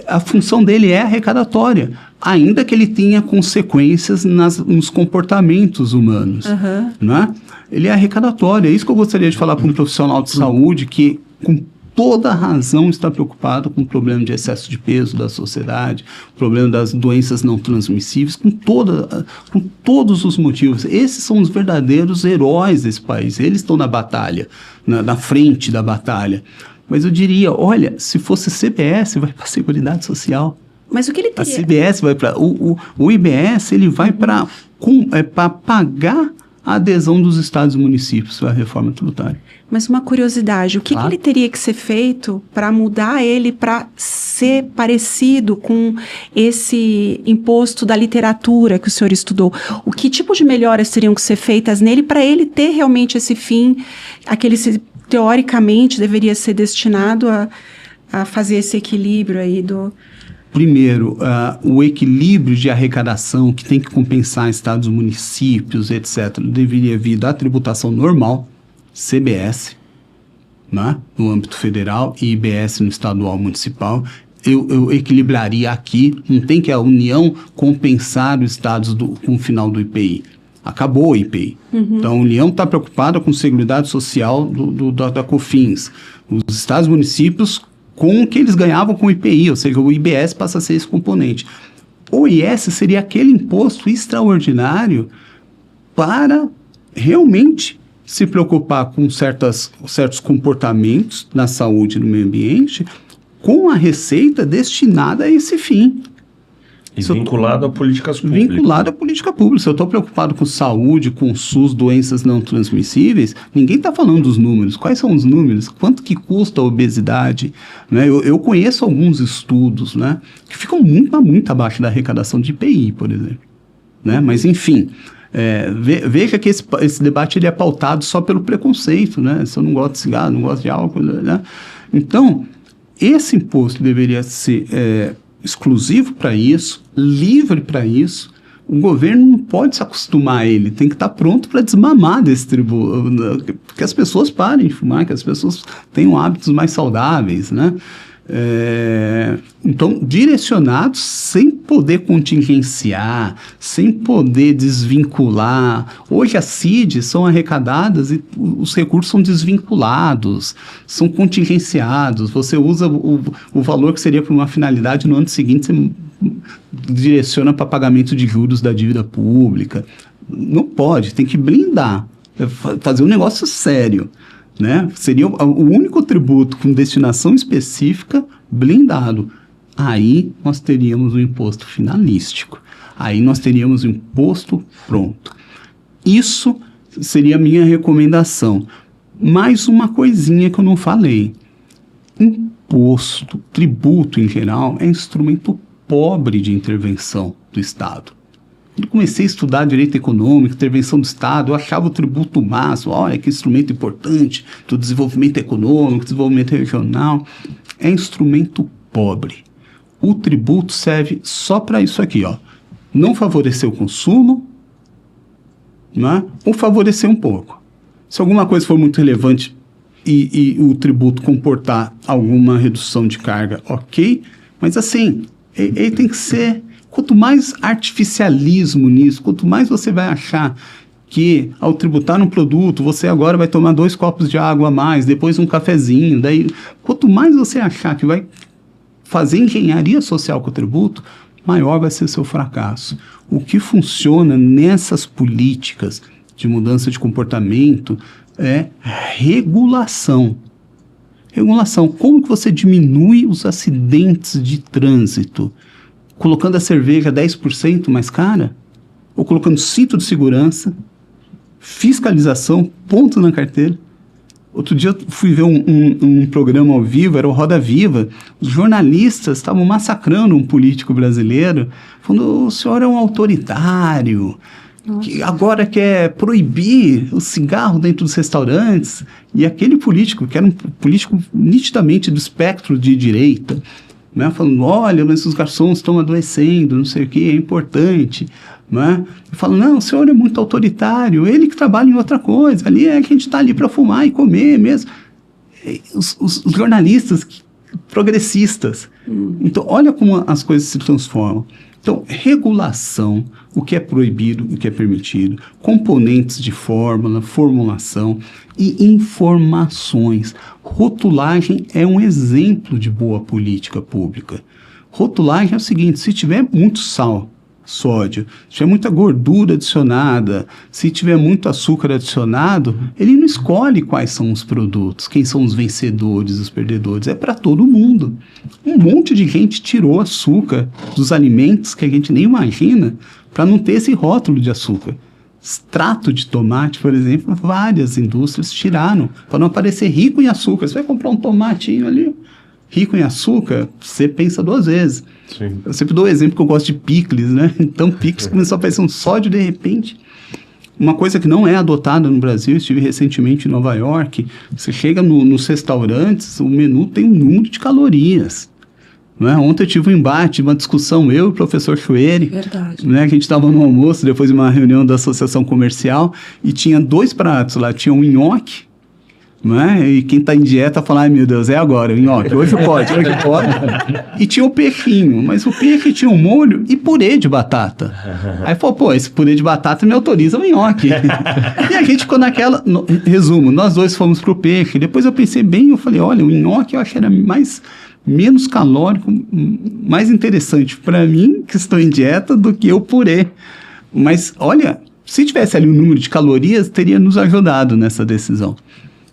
A função dele é arrecadatória, ainda que ele tenha consequências nos comportamentos humanos. Não é? Ele é arrecadatório. É isso que eu gostaria de falar para um profissional de saúde que, com toda a razão, está preocupado com o problema de excesso de peso da sociedade, o problema das doenças não transmissíveis, com todos os motivos. Esses são os verdadeiros heróis desse país. Eles estão na batalha, na frente da batalha. Mas eu diria, olha, se fosse CBS, vai para a Seguridade Social. Mas o que ele teria? A CBS vai para... O IBS, ele vai para pagar a adesão dos estados e municípios à reforma tributária. Mas uma curiosidade, o que ele teria que ser feito para mudar ele para ser parecido com esse imposto da literatura que o senhor estudou? O que tipo de melhoras teriam que ser feitas nele para ele ter realmente esse fim, aquele teoricamente deveria ser destinado a fazer esse equilíbrio aí do... Primeiro, o equilíbrio de arrecadação que tem que compensar estados, municípios, etc., deveria vir da tributação normal, CBS, né, no âmbito federal, e IBS no estadual municipal. Eu equilibraria aqui, não tem que a União compensar os estados com o final do IPI. Acabou o IPI. Então, a União está preocupada com a Seguridade Social da COFINS. Os estados e municípios com o que eles ganhavam com o IPI, ou seja, o IBS passa a ser esse componente. O IS seria aquele imposto extraordinário para realmente se preocupar com certos comportamentos na saúde e no meio ambiente, com a receita destinada a esse fim. E vinculado a políticas públicas. Vinculado à política pública. Se eu estou preocupado com saúde, com SUS, doenças não transmissíveis, ninguém está falando dos números. Quais são os números? Quanto que custa a obesidade? Né? Eu conheço alguns estudos, né, que ficam muito abaixo da arrecadação de IPI, por exemplo. Né? Mas, enfim, veja que esse debate ele é pautado só pelo preconceito. Né? Se eu não gosto de cigarro, não gosto de álcool. Né? Então, esse imposto deveria ser... exclusivo para isso, livre para isso. O governo não pode se acostumar a ele, tem que estar pronto para desmamar desse tributo, que as pessoas parem de fumar, que as pessoas tenham hábitos mais saudáveis, né? Então, direcionados sem poder contingenciar, sem poder desvincular. Hoje as CIDs são arrecadadas e os recursos são desvinculados, são contingenciados. Você usa o valor que seria para uma finalidade, no ano seguinte você direciona para pagamento de juros da dívida pública. Não pode, tem que blindar, fazer um negócio sério. Né? Seria o único tributo com destinação específica blindado. Aí nós teríamos o imposto finalístico. Aí nós teríamos o imposto pronto. Isso seria a minha recomendação. Mais uma coisinha que eu não falei. Imposto, tributo em geral, é instrumento pobre de intervenção do Estado. Quando comecei a estudar direito econômico, intervenção do Estado, eu achava o tributo máximo, olha que instrumento importante do desenvolvimento econômico, desenvolvimento regional. É instrumento pobre. O tributo serve só para isso aqui, ó. Não favorecer o consumo, né? Ou favorecer um pouco. Se alguma coisa for muito relevante e o tributo comportar alguma redução de carga, ok. Mas assim, ele tem que ser... Quanto mais artificialismo nisso, quanto mais você vai achar que ao tributar um produto, você agora vai tomar 2 copos de água a mais, depois um cafezinho, daí quanto mais você achar que vai fazer engenharia social com o tributo, maior vai ser seu fracasso. O que funciona nessas políticas de mudança de comportamento é regulação. Regulação. Como que você diminui os acidentes de trânsito? Colocando a cerveja 10% mais cara, ou colocando cinto de segurança, fiscalização, ponto na carteira. Outro dia eu fui ver um programa ao vivo, era o Roda Viva. Os jornalistas estavam massacrando um político brasileiro, falando, o senhor é um autoritário, que agora quer proibir o cigarro dentro dos restaurantes, e aquele político, que era um político nitidamente do espectro de direita, né, falando, olha, mas os garçons estão adoecendo, não sei o que, é importante, né? Eu falo, não, o senhor é muito autoritário, ele que trabalha em outra coisa, ali é que a gente está ali para fumar e comer mesmo. Os jornalistas progressistas. Então, olha como as coisas se transformam. Então, regulação, o que é proibido, o que é permitido, componentes de fórmula, formulação e informações. Rotulagem é um exemplo de boa política pública. Rotulagem é o seguinte, se tiver muito sal, sódio, se tiver muita gordura adicionada, se tiver muito açúcar adicionado, ele não escolhe quais são os produtos, quem são os vencedores, os perdedores, é para todo mundo. Um monte de gente tirou açúcar dos alimentos que a gente nem imagina para não ter esse rótulo de açúcar. Extrato de tomate, por exemplo, várias indústrias tiraram para não aparecer rico em açúcar. Você vai comprar um tomatinho ali rico em açúcar, você pensa duas vezes. Sim. Eu sempre dou o exemplo que eu gosto de picles, né? Então, picles começou a aparecer um sódio de repente. Uma coisa que não é adotada no Brasil, estive recentemente em Nova York, você chega nos restaurantes, o menu tem um número de calorias. Né? Ontem eu tive um embate, uma discussão, eu e o professor Chueri. Verdade. Né? Que a gente estava no almoço, depois de uma reunião da associação comercial, e tinha 2 pratos lá, tinha um nhoque, né? E quem está em dieta fala, ai meu Deus, é agora, o nhoque, hoje pode. E tinha o peixinho, mas o peixe tinha um molho e purê de batata. Aí falou, pô, esse purê de batata me autoriza o nhoque. E a gente ficou naquela, resumo, nós dois fomos pro peixe, depois eu pensei bem, eu falei, olha, o nhoque eu acho que era menos calórico, mais interessante para mim, que estou em dieta, do que o purê. Mas, olha, se tivesse ali um número de calorias, teria nos ajudado nessa decisão.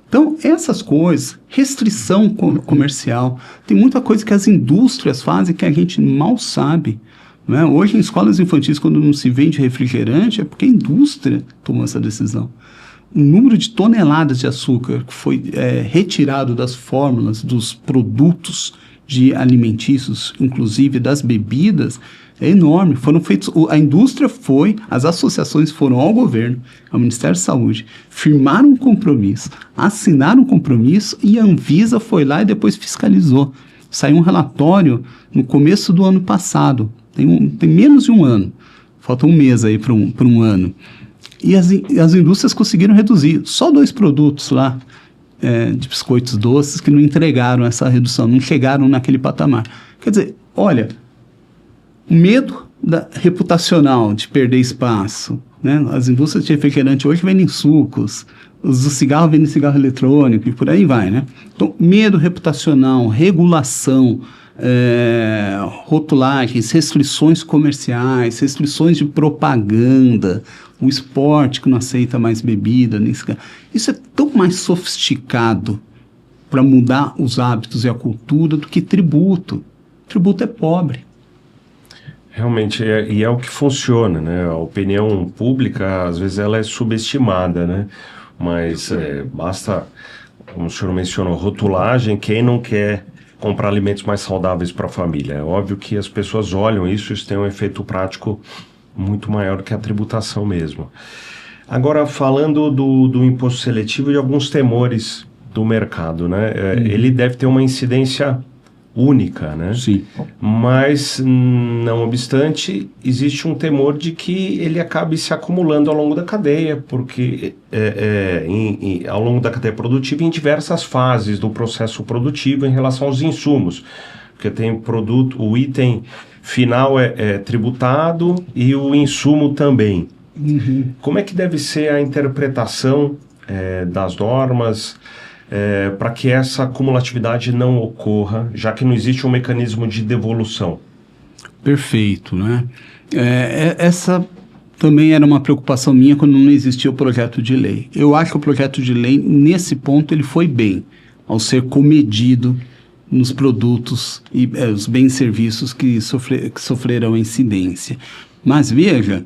Então, essas coisas, restrição comercial, tem muita coisa que as indústrias fazem que a gente mal sabe. Né? Hoje, em escolas infantis, quando não se vende refrigerante, é porque a indústria tomou essa decisão. O número de toneladas de açúcar que foi retirado das fórmulas, dos produtos alimentícios, inclusive das bebidas, é enorme. Foram feitos, a indústria as associações foram ao governo, ao Ministério da Saúde, firmaram um compromisso, assinaram um compromisso e a Anvisa foi lá e depois fiscalizou. Saiu um relatório no começo do ano passado, tem menos de um ano, falta um mês aí para um ano. E as indústrias conseguiram reduzir. Só 2 produtos lá, de biscoitos doces, que não entregaram essa redução, não chegaram naquele patamar. Quer dizer, olha, o medo reputacional de perder espaço, né? As indústrias de refrigerante hoje vendem sucos, os do cigarro vendem cigarro eletrônico e por aí vai, né? Então, medo reputacional, regulação, rotulagens, restrições comerciais, restrições de propaganda, o esporte que não aceita mais bebida, nem cigarro. Isso é tão mais sofisticado para mudar os hábitos e a cultura do que tributo. Tributo é pobre. Realmente, e é o que funciona, né? A opinião pública, às vezes, ela é subestimada, né? Mas basta, como o senhor mencionou, rotulagem, quem não quer comprar alimentos mais saudáveis para a família? É óbvio que as pessoas olham isso tem um efeito prático muito maior do que a tributação mesmo. Agora, falando do imposto seletivo e de alguns temores do mercado, né? Ele deve ter uma incidência única, né? Sim. Mas, não obstante, existe um temor de que ele acabe se acumulando ao longo da cadeia, porque ao longo da cadeia produtiva, em diversas fases do processo produtivo em relação aos insumos. Porque tem o item final é tributado e o insumo também. Uhum. Como é que deve ser a interpretação das normas para que essa cumulatividade não ocorra, já que não existe um mecanismo de devolução? Perfeito, né? Essa também era uma preocupação minha quando não existia o projeto de lei. Eu acho que o projeto de lei, nesse ponto, ele foi bem, ao ser comedido nos produtos e os bens e serviços que sofreram incidência. Mas veja,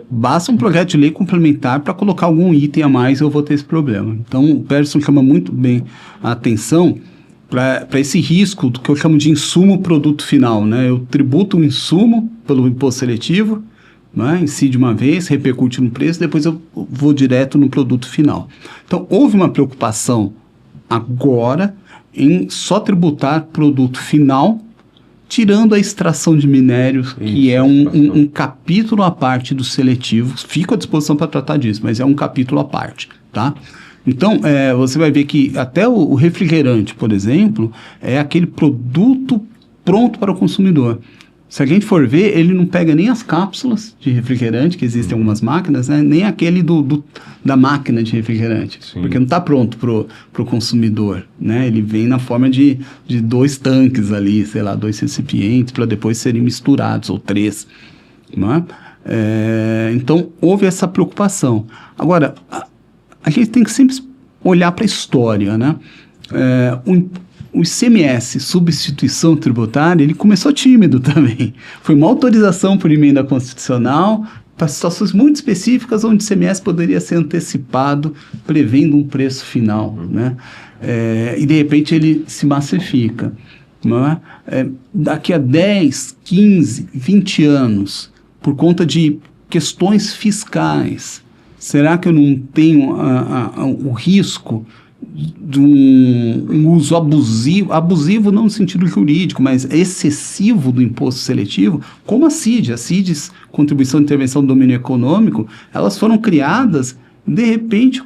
basta um projeto de lei complementar para colocar algum item a mais, eu vou ter esse problema. Então, o Peterson chama muito bem a atenção para esse risco do que eu chamo de insumo produto final, né? Eu tributo um insumo pelo imposto seletivo, né? Incide uma vez, repercute no preço, depois eu vou direto no produto final. Então, houve uma preocupação agora em só tributar produto final, tirando a extração de minérios, que é um capítulo à parte dos seletivos. Fico à disposição para tratar disso, mas é um capítulo à parte, tá? Então, você vai ver que até o refrigerante, por exemplo, é aquele produto pronto para o consumidor. Se a gente for ver, ele não pega nem as cápsulas de refrigerante, que existem algumas máquinas, né? Nem aquele da máquina de refrigerante, porque não está pronto para o consumidor, né? Ele vem na forma de 2 tanques ali, sei lá, 2 recipientes, para depois serem misturados, ou 3, né? Então, houve essa preocupação. Agora, a gente tem que sempre olhar para a história, né? O ICMS, substituição tributária, ele começou tímido também. Foi uma autorização por emenda constitucional para situações muito específicas onde o ICMS poderia ser antecipado, prevendo um preço final, né? E, de repente, ele se massifica. Não é? Daqui a 10, 15, 20 anos, por conta de questões fiscais, será que eu não tenho o risco de um uso abusivo não no sentido jurídico, mas excessivo do imposto seletivo, como a CIDs, Contribuição de Intervenção do Domínio Econômico, elas foram criadas, de repente,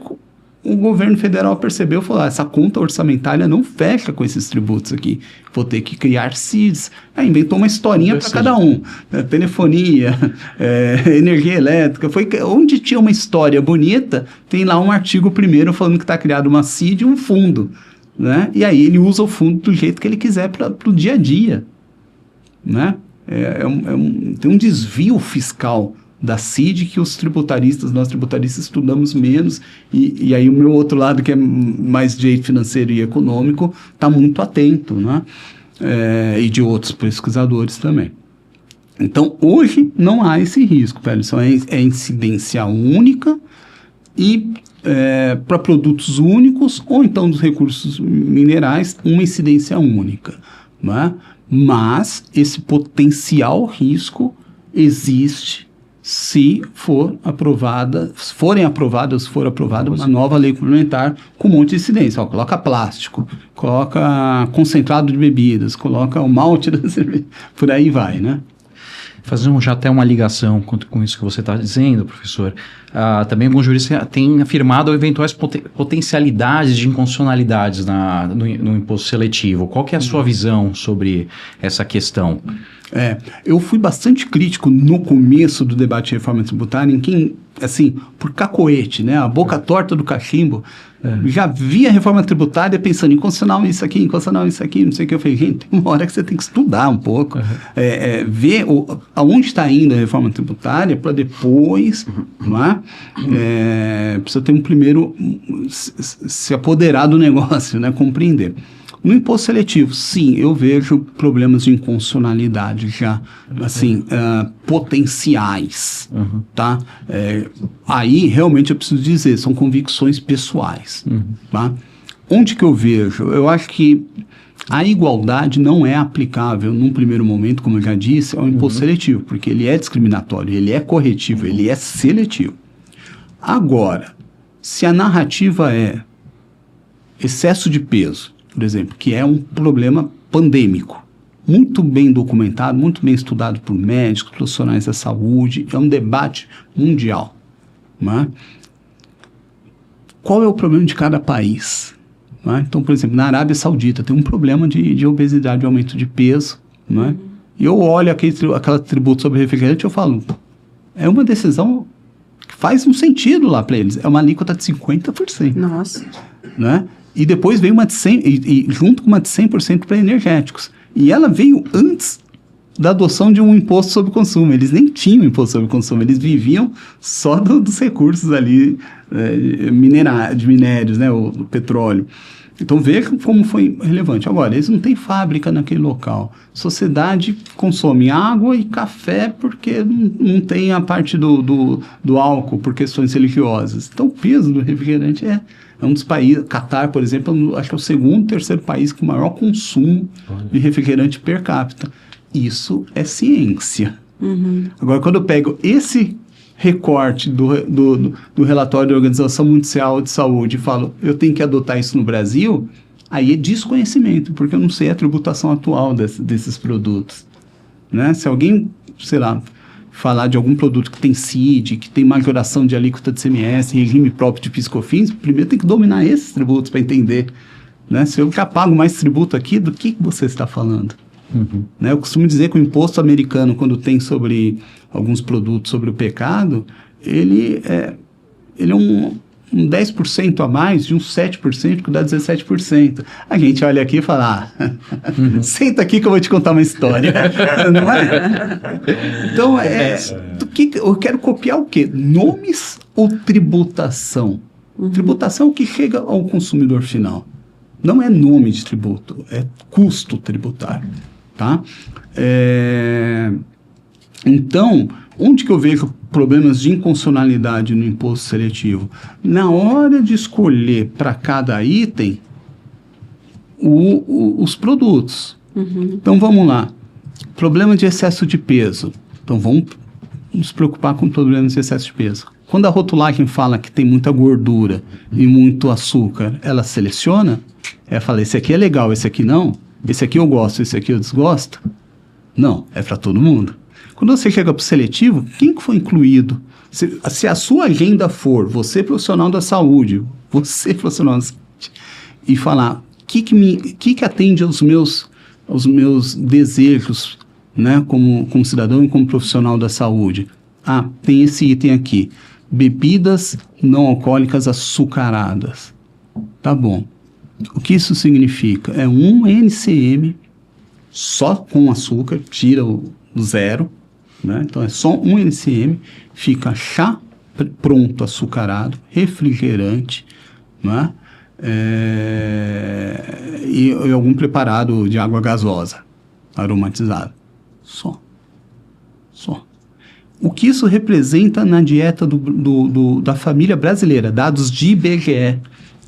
o governo federal percebeu e falou, essa conta orçamentária não fecha com esses tributos aqui, vou ter que criar CIDs. Aí inventou uma historinha para cada um, telefonia, energia elétrica, onde tinha uma história bonita, tem lá um artigo primeiro falando que está criado uma CID e um fundo, né? E aí ele usa o fundo do jeito que ele quiser para o dia a dia, né? Tem um desvio fiscal da CID que nós tributaristas estudamos menos, e aí o meu outro lado, que é mais direito financeiro e econômico, está muito atento, né? E de outros pesquisadores também. Então, hoje não há esse risco, Pelisson, é incidência única e para produtos únicos, ou então dos recursos minerais, uma incidência única, né? Mas esse potencial risco existe se for aprovada uma nova lei complementar com um monte de incidência. Coloca plástico, coloca concentrado de bebidas, coloca o malte da cerveja, por aí vai, né? Fazendo já até uma ligação com isso que você está dizendo, professor, também alguns juristas têm afirmado eventuais potencialidades de inconstitucionalidades no imposto seletivo. Qual que é a sua visão sobre essa questão? Eu fui bastante crítico no começo do debate de reforma tributária, em que, assim, por cacoete, né, a boca torta do cachimbo, já via a reforma tributária pensando em constitucional isso aqui, não sei o que. Eu falei, gente, tem uma hora que você tem que estudar um pouco, ver aonde está indo a reforma tributária para depois, não é? Precisa ter primeiro se apoderar do negócio, né, compreender. No imposto seletivo, sim, eu vejo problemas de inconstitucionalidade já, assim, potenciais, tá? Aí, realmente, eu preciso dizer, são convicções pessoais, tá? Onde que eu vejo? Eu acho que a igualdade não é aplicável, num primeiro momento, como eu já disse, ao imposto seletivo, porque ele é discriminatório, ele é corretivo, ele é seletivo. Agora, se a narrativa é excesso de peso, por exemplo, que é um problema pandêmico, muito bem documentado, muito bem estudado por médicos, profissionais da saúde, é um debate mundial, né? Qual é o problema de cada país? Né? Então, por exemplo, na Arábia Saudita tem um problema de obesidade, de aumento de peso, né? E eu olho aquela tributo sobre refrigerante e eu falo, é uma decisão que faz um sentido lá para eles, é uma alíquota de 50%. Nossa. Né? E depois veio uma de 100%, junto com uma de 100% para energéticos. E ela veio antes da adoção de um imposto sobre consumo. Eles nem tinham imposto sobre consumo, eles viviam só dos recursos ali de minérios, né, o petróleo. Então veja como foi relevante. Agora, eles não têm fábrica naquele local. Sociedade consome água e café porque não tem a parte do álcool por questões religiosas. Então o peso do refrigerante é um dos países, Catar, por exemplo, acho que é o segundo, terceiro país com maior consumo de refrigerante per capita. Isso é ciência, Agora, quando eu pego esse recorte do relatório da Organização Mundial de Saúde e falo, eu tenho que adotar isso no Brasil, aí é desconhecimento, porque eu não sei a tributação atual desses produtos. Né? Se alguém, sei lá, falar de algum produto que tem CID, que tem majoração de alíquota de CMS, regime próprio de PIS/COFINS, primeiro tem que dominar esses tributos para entender. Né? Se eu já pago mais tributo aqui, do que você está falando? Né? Eu costumo dizer que o imposto americano, quando tem sobre alguns produtos sobre o pecado, ele é um 10% a mais de uns 7%, que dá 17%. A gente olha aqui e fala, senta aqui que eu vou te contar uma história. Não é? Então, eu quero copiar o quê? Nomes ou tributação? Tributação é o que chega ao consumidor final. Não é nome de tributo, é custo tributário. Tá? Então, onde que eu vejo problemas de inconstitucionalidade no imposto seletivo? Na hora de escolher para cada item os produtos. Então, vamos lá. Problema de excesso de peso. Então, vamos nos preocupar com problemas de excesso de peso. Quando a rotulagem fala que tem muita gordura e muito açúcar, ela seleciona? Ela fala, esse aqui é legal, esse aqui não? Esse aqui eu gosto, esse aqui eu desgosto? Não, é para todo mundo. Quando você chega para o seletivo, quem que foi incluído? Se a sua agenda for você profissional da saúde, e falar, que atende aos meus desejos, né, como cidadão e como profissional da saúde? Ah, tem esse item aqui, bebidas não alcoólicas açucaradas. Tá bom. O que isso significa? É um NCM só com açúcar, tira o zero, né? Então é só um NCM, fica chá pronto açucarado, refrigerante, né? E algum preparado de água gasosa, aromatizado. Só. O que isso representa na dieta da família brasileira, dados de IBGE.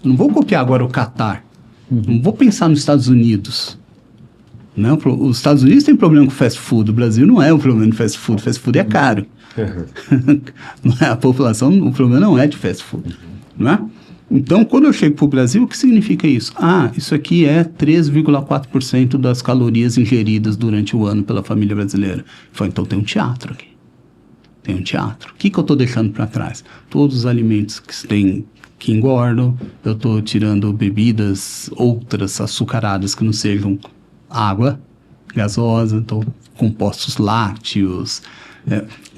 Não vou copiar agora o Catar. Não vou pensar nos Estados Unidos. Não, os Estados Unidos têm problema com fast food. O Brasil não é o problema de fast food. Fast food é caro. Não é a população, o problema não é de fast food. Não é? Então, quando eu chego para o Brasil, o que significa isso? Ah, isso aqui é 3,4% das calorias ingeridas durante o ano pela família brasileira. Então tem um teatro aqui. Tem um teatro. O que eu estou deixando para trás? Todos os alimentos que engordam, eu estou tirando bebidas outras açucaradas que não sejam água gasosa, então compostos lácteos.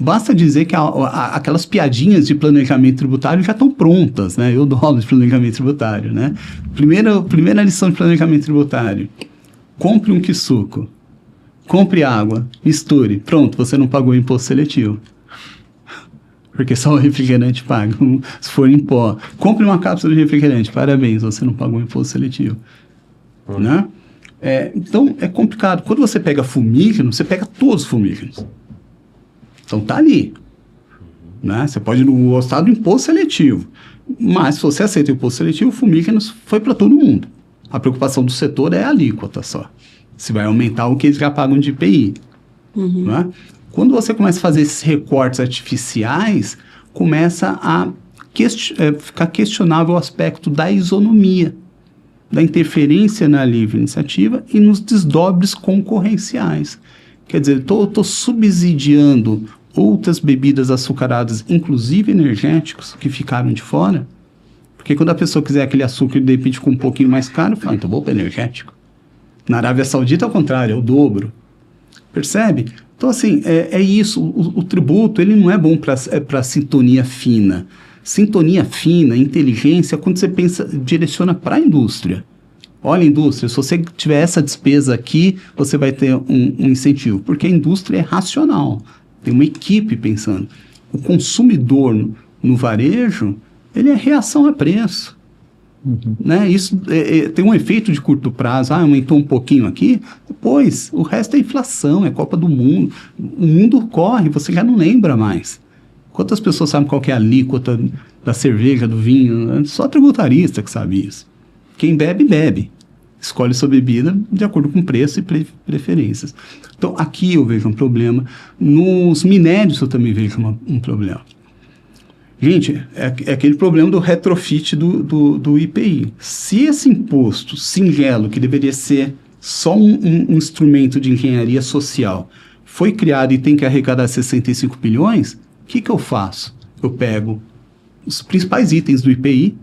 Basta dizer que aquelas piadinhas de planejamento tributário já estão prontas, né? Eu dou aula de planejamento tributário, né? Primeira lição de planejamento tributário. Compre um quisuco, compre água, misture. Pronto, você não pagou imposto seletivo. Porque só o refrigerante paga, se for em pó. Compre uma cápsula de refrigerante, parabéns, você não pagou imposto seletivo. Né? Então, é complicado. Quando você pega fumígeno, você pega todos os fumígenos. Então, tá ali. Né? Você pode não gostar do imposto seletivo. Mas, se você aceita o imposto seletivo, o fumígeno foi para todo mundo. A preocupação do setor é a alíquota só. Se vai aumentar o que eles já pagam de IPI. Né? Quando você começa a fazer esses recortes artificiais, começa a ficar questionável o aspecto da isonomia, da interferência na livre iniciativa e nos desdobres concorrenciais. Quer dizer, estou subsidiando outras bebidas açucaradas, inclusive energéticos, que ficaram de fora, porque quando a pessoa quiser aquele açúcar de repente com um pouquinho mais caro, fala, então vou para energético. Na Arábia Saudita, ao contrário, é o dobro. Percebe? Então, assim, é isso. O tributo, ele não é bom para sintonia fina. Sintonia fina, inteligência, quando você direciona para a indústria. Olha, indústria, se você tiver essa despesa aqui, você vai ter um incentivo. Porque a indústria é racional. Tem uma equipe pensando. O consumidor no varejo, ele é reação a preço. Né? Isso tem um efeito de curto prazo. Aumentou um pouquinho aqui, depois o resto é inflação, é Copa do Mundo, o mundo corre, você já não lembra mais. Quantas pessoas sabem qual que é a alíquota da cerveja, do vinho? Só tributarista que sabe isso. Quem bebe, bebe. escolhe sua bebida de acordo com preço e preferências. Então, aqui eu vejo um problema. Nos minérios eu também vejo um problema. Gente, é aquele problema do retrofit do IPI. Se esse imposto singelo, que deveria ser só um instrumento de engenharia social, foi criado e tem que arrecadar 65 bilhões, o que eu faço? Eu pego os principais itens do IPI,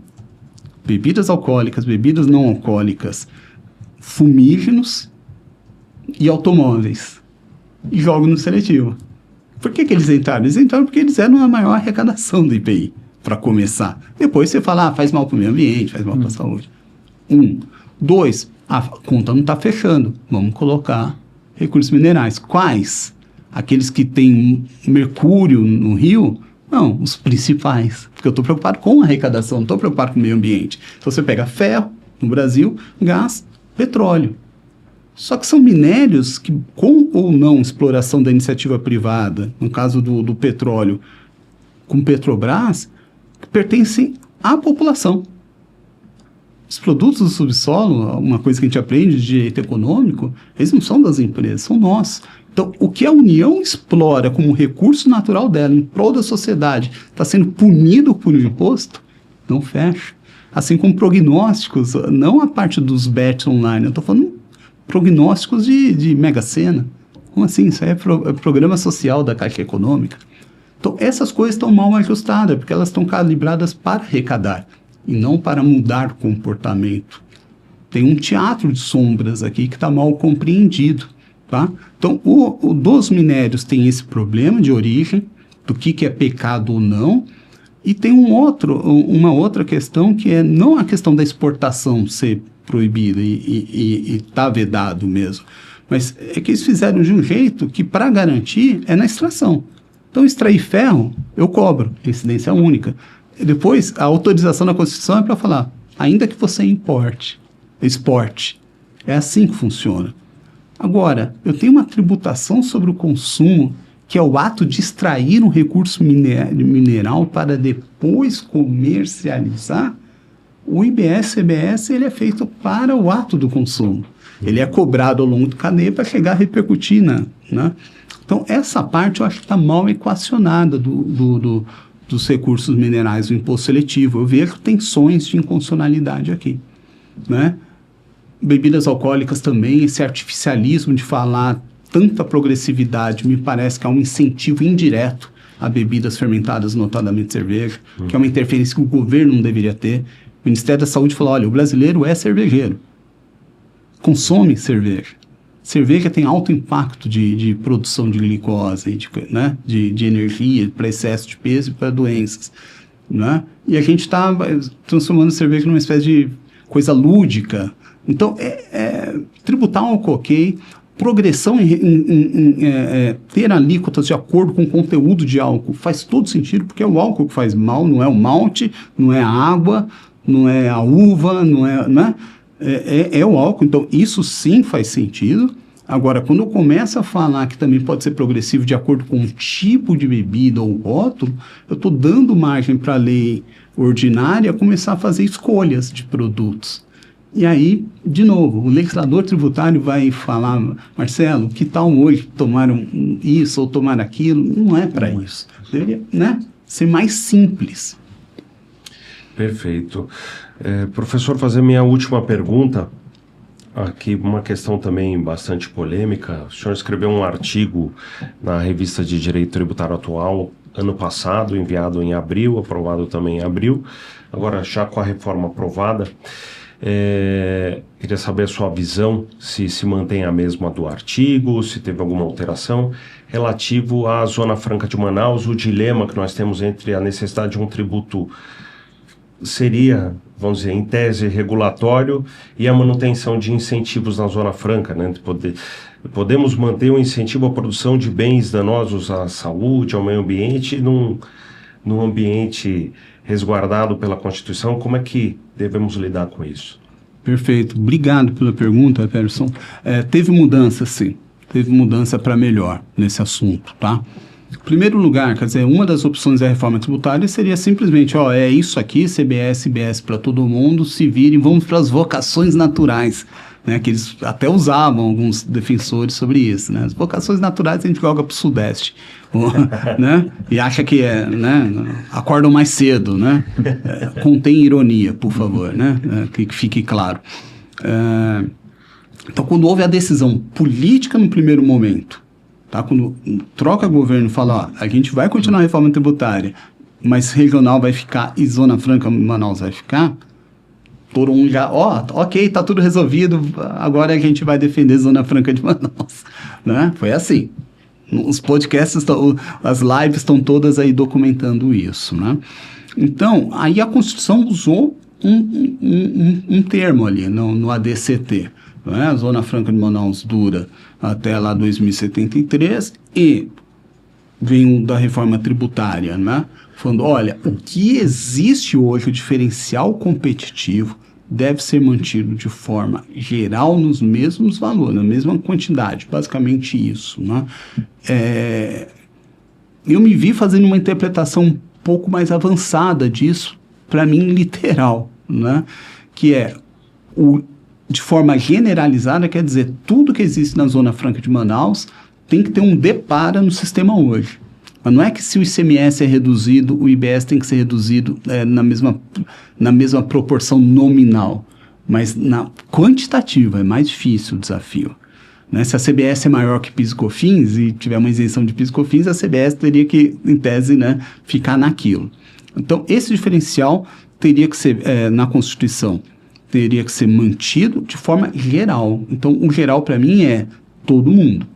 bebidas alcoólicas, bebidas não alcoólicas, fumígenos e automóveis, e jogo no seletivo. Por que eles entraram? Eles entraram porque eles eram a maior arrecadação do IPI, para começar. Depois você fala, faz mal para o meio ambiente, faz mal para a saúde. 2, a conta não está fechando. Vamos colocar recursos minerais. Quais? Aqueles que têm mercúrio no rio? Não, os principais. Porque eu estou preocupado com a arrecadação, não estou preocupado com o meio ambiente. Então você pega ferro, no Brasil, gás, petróleo. Só que são minérios que, com ou não exploração da iniciativa privada, no caso do petróleo, com Petrobras, que pertencem à população. Os produtos do subsolo, uma coisa que a gente aprende de direito econômico, eles não são das empresas, são nossos. Então, o que a União explora como recurso natural dela em prol da sociedade está sendo punido por um imposto, não fecha. Assim como prognósticos, não a parte dos bets online, eu estou falando prognósticos de Mega Sena. Como assim? Isso aí é programa social da Caixa Econômica. Então, essas coisas estão mal ajustadas, porque elas estão calibradas para arrecadar e não para mudar o comportamento. Tem um teatro de sombras aqui que está mal compreendido. Tá? Então, o dos minérios tem esse problema de origem, do que é pecado ou não, e tem uma outra questão que é não a questão da exportação ser proibida e tá vedado mesmo, mas é que eles fizeram de um jeito que, para garantir, é na extração. Então, extrair ferro, eu cobro, incidência única. Depois, a autorização da Constituição é para falar, ainda que você exporte. É assim que funciona. Agora, eu tenho uma tributação sobre o consumo, que é o ato de extrair um recurso mineral para depois comercializar. O IBS-CBS ele é feito para o ato do consumo. Ele é cobrado ao longo do cadeia para chegar a repercutir, né? Então, essa parte eu acho que está mal equacionada dos recursos minerais do imposto seletivo. Eu vejo tensões de inconstitucionalidade aqui, né? Bebidas alcoólicas também, esse artificialismo de falar tanta progressividade, me parece que é um incentivo indireto a bebidas fermentadas, notadamente cerveja, que é uma interferência que o governo não deveria ter. O Ministério da Saúde falou, olha, o brasileiro é cervejeiro, consome cerveja. Cerveja tem alto impacto de produção de glicose, de energia, para excesso de peso e para doenças. Né? E a gente está transformando a cerveja numa espécie de coisa lúdica. Então, tributar um álcool ok, progressão em ter alíquotas de acordo com o conteúdo de álcool faz todo sentido, porque é o álcool que faz mal, não é o malte, não é a água, não é a uva, é o álcool. Então, isso sim faz sentido. Agora, quando eu começo a falar que também pode ser progressivo de acordo com o tipo de bebida ou rótulo, eu estou dando margem para a lei ordinária começar a fazer escolhas de produtos. E aí, de novo, o legislador tributário vai falar, Marcelo, que tal hoje tomar isso ou tomar aquilo? Não é para isso. Deveria, ser mais simples. Perfeito. Professor, fazer minha última pergunta. Aqui uma questão também bastante polêmica. O senhor escreveu um artigo na Revista de Direito Tributário Atual, ano passado, enviado em abril, aprovado também em abril. Agora, já com a reforma aprovada, queria saber a sua visão, se mantém a mesma do artigo, se teve alguma alteração relativo à Zona Franca de Manaus, o dilema que nós temos entre a necessidade de um tributo seria, vamos dizer, em tese regulatório e a manutenção de incentivos na Zona Franca, né? Podemos manter o incentivo à produção de bens danosos à saúde, ao meio ambiente, num ambiente resguardado pela Constituição. Como é que devemos lidar com isso? Perfeito. Obrigado pela pergunta, Peterson. Teve mudança, sim. Teve mudança para melhor nesse assunto, tá? Em primeiro lugar, quer dizer, uma das opções da reforma tributária seria simplesmente, é isso aqui, CBS, IBS para todo mundo, se virem, vamos para as vocações naturais. né, que eles até usavam alguns defensores sobre isso, né? As vocações naturais a gente joga para o Sudeste, né? E acha que né, acordam mais cedo, né? Contém ironia, por favor, né? Que fique claro. Então, quando houve a decisão política no primeiro momento, tá? Quando troca governo e fala, ó, a gente vai continuar a reforma tributária, mas regional vai ficar e Zona Franca Manaus vai ficar, todo mundo já, ok, tá tudo resolvido, agora a gente vai defender Zona Franca de Manaus, né? Foi assim. Os podcasts, as lives estão todas aí documentando isso, né? Então, aí a Constituição usou um termo ali no ADCT, né? A Zona Franca de Manaus dura até lá 2073 e vem da reforma tributária, né? Falando, olha, o que existe hoje, o diferencial competitivo, deve ser mantido de forma geral nos mesmos valores, na mesma quantidade, basicamente isso, né? Eu me vi fazendo uma interpretação um pouco mais avançada disso, para mim, literal, né? Que é, de forma generalizada, quer dizer, tudo que existe na Zona Franca de Manaus tem que ter um depara no sistema hoje. Mas não é que se o ICMS é reduzido, o IBS tem que ser reduzido na mesma proporção nominal, mas na quantitativa é mais difícil o desafio. Né? Se a CBS é maior que PIS e COFINS e tiver uma isenção de PIS e COFINS, a CBS teria que, em tese, né, ficar naquilo. Então, esse diferencial teria que ser, na Constituição, teria que ser mantido de forma geral. Então, o geral, para mim, é todo mundo.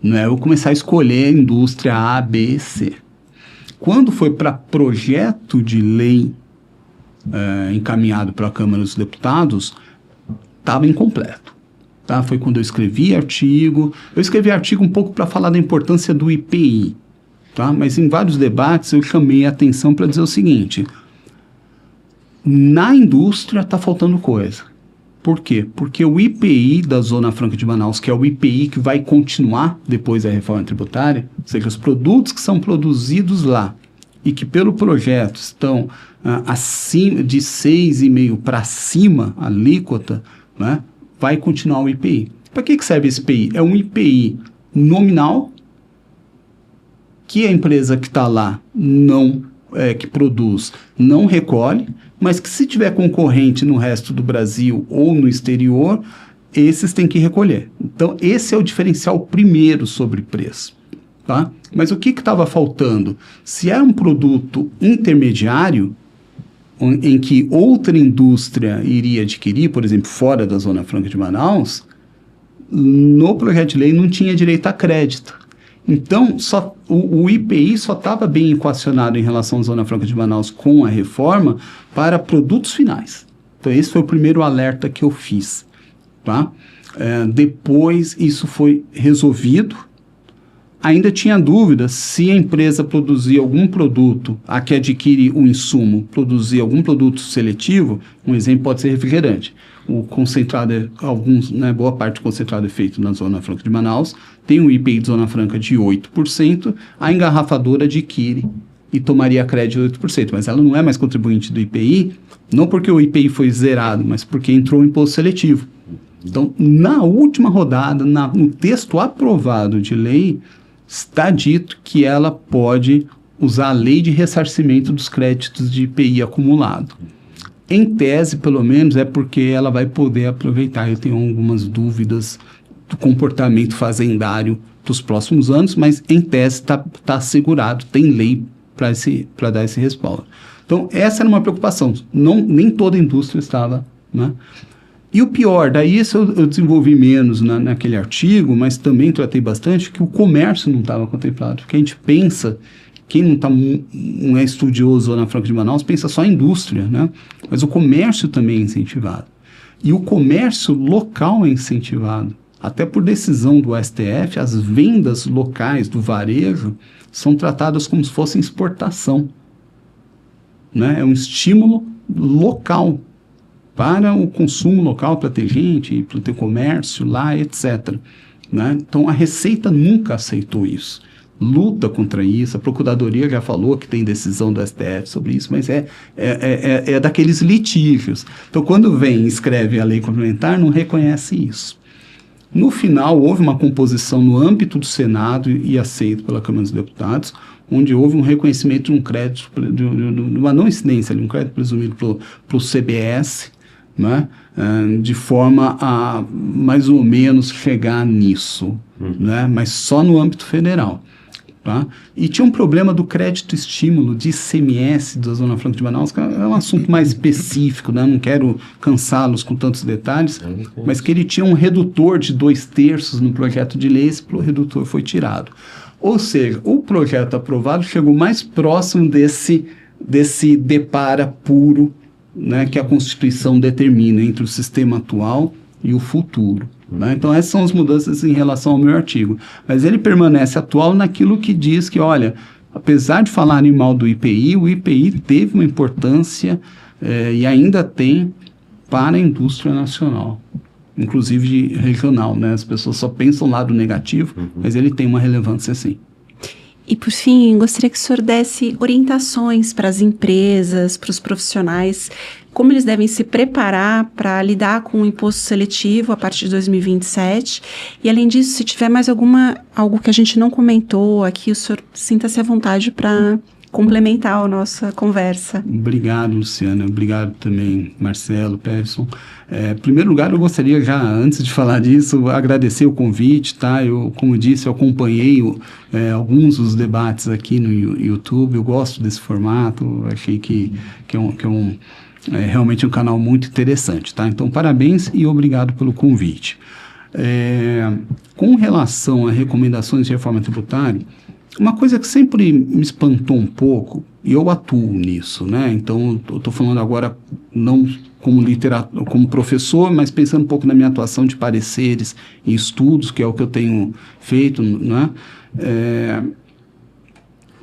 Não é eu começar a escolher a indústria A, B, C. Quando foi para projeto de lei encaminhado para a Câmara dos Deputados, estava incompleto. Tá? Foi quando eu escrevi artigo. Eu escrevi artigo um pouco para falar da importância do IPI. Tá? Mas em vários debates eu chamei a atenção para dizer o seguinte: na indústria está faltando coisa. Por quê? Porque o IPI da Zona Franca de Manaus, que é o IPI que vai continuar depois da reforma tributária, ou seja, os produtos que são produzidos lá e que pelo projeto estão acima de 6,5 para cima, a alíquota, né, vai continuar o IPI. Para que serve esse IPI? É um IPI nominal que a empresa que está lá que produz não recolhe, mas que se tiver concorrente no resto do Brasil ou no exterior, esses têm que recolher. Então, esse é o diferencial primeiro sobre preço. Tá? Mas o que estava faltando? Se era um produto intermediário, em que outra indústria iria adquirir, por exemplo, fora da Zona Franca de Manaus, no projeto de lei não tinha direito a crédito. Então, o IPI só estava bem equacionado em relação à Zona Franca de Manaus com a reforma para produtos finais. Então, esse foi o primeiro alerta que eu fiz. Tá? Depois, isso foi resolvido. Ainda tinha dúvida se a empresa produzia algum produto, a que adquire o insumo, produzia algum produto seletivo. Um exemplo pode ser refrigerante. O concentrado, boa parte do concentrado é feito na Zona Franca de Manaus, tem um IPI de Zona Franca de 8%, a engarrafadora adquire e tomaria crédito de 8%, mas ela não é mais contribuinte do IPI, não porque o IPI foi zerado, mas porque entrou o imposto seletivo. Então, na última rodada, no texto aprovado de lei, está dito que ela pode usar a lei de ressarcimento dos créditos de IPI acumulado. Em tese, pelo menos, é porque ela vai poder aproveitar. Eu tenho algumas dúvidas do comportamento fazendário dos próximos anos, mas em tese está assegurado, tem lei para dar esse respaldo. Então, essa era uma preocupação. Nem toda a indústria estava, né? E o pior, daí isso eu desenvolvi menos naquele artigo, mas também tratei bastante, que o comércio não estava contemplado. Porque a gente pensa, quem não é estudioso na Franca de Manaus, pensa só em indústria, né? Mas o comércio também é incentivado. E o comércio local é incentivado. Até por decisão do STF, as vendas locais do varejo são tratadas como se fossem exportação. Né? É um estímulo local para o consumo local, para ter gente, para ter comércio lá, etc. Né? Então, a Receita nunca aceitou isso. luta contra isso, a Procuradoria já falou que tem decisão do STF sobre isso, mas é daqueles litígios. Então, quando vem e escreve a lei complementar, não reconhece isso. No final, houve uma composição no âmbito do Senado e aceito pela Câmara dos Deputados, onde houve um reconhecimento de um crédito, de uma não incidência, um crédito presumido para o CBS, né, de forma a mais ou menos chegar nisso, né, mas só no âmbito federal. Tá? E tinha um problema do crédito estímulo de ICMS da Zona Franca de Manaus, que é um assunto mais específico, né? Não quero cansá-los com tantos detalhes, mas que ele tinha um redutor de 2/3 no projeto de lei, esse redutor foi tirado. Ou seja, o projeto aprovado chegou mais próximo desse depara puro, né, que a Constituição determina entre o sistema atual e o futuro. Né? Então, essas são as mudanças em relação ao meu artigo. Mas ele permanece atual naquilo que diz que, olha, apesar de falarem mal do IPI, o IPI teve uma importância e ainda tem para a indústria nacional, inclusive regional. Né? As pessoas só pensam o lado negativo, mas ele tem uma relevância sim. E, por fim, gostaria que o senhor desse orientações para as empresas, para os profissionais, como eles devem se preparar para lidar com o imposto seletivo a partir de 2027. E, além disso, se tiver mais algo que a gente não comentou aqui, o senhor sinta-se à vontade para complementar a nossa conversa. Obrigado, Luciana. Obrigado também, Marcelo, Peterson. Em primeiro lugar, eu gostaria já, antes de falar disso, agradecer o convite, tá? Eu, como disse, eu acompanhei alguns dos debates aqui no YouTube, eu gosto desse formato, achei que é realmente um canal muito interessante, tá? Então, parabéns e obrigado pelo convite. Com relação a recomendações de reforma tributária, uma coisa que sempre me espantou um pouco, e eu atuo nisso, né? Então, eu estou falando agora não como professor, mas pensando um pouco na minha atuação de pareceres e estudos, que é o que eu tenho feito, né?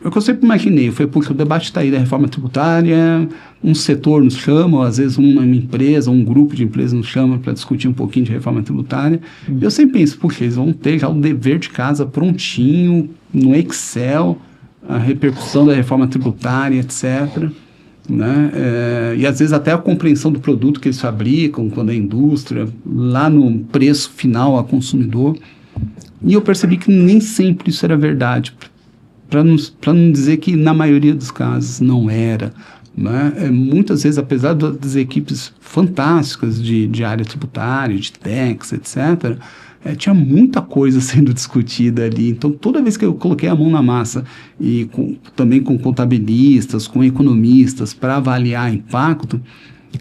O que eu sempre imaginei foi porque o debate está aí da reforma tributária, um setor nos chama, ou às vezes uma empresa, um grupo de empresas nos chama para discutir um pouquinho de reforma tributária. Eu sempre penso, puxa, eles vão ter já o dever de casa prontinho, no Excel, a repercussão da reforma tributária, etc., né? E às vezes até a compreensão do produto que eles fabricam, quando é indústria, lá no preço final a consumidor. E eu percebi que nem sempre isso era verdade, para não dizer que na maioria dos casos não era. Né? Muitas vezes, apesar das equipes fantásticas de área tributária, de tax, etc., tinha muita coisa sendo discutida ali. Então, toda vez que eu coloquei a mão na massa, e também com contabilistas, com economistas, para avaliar impacto,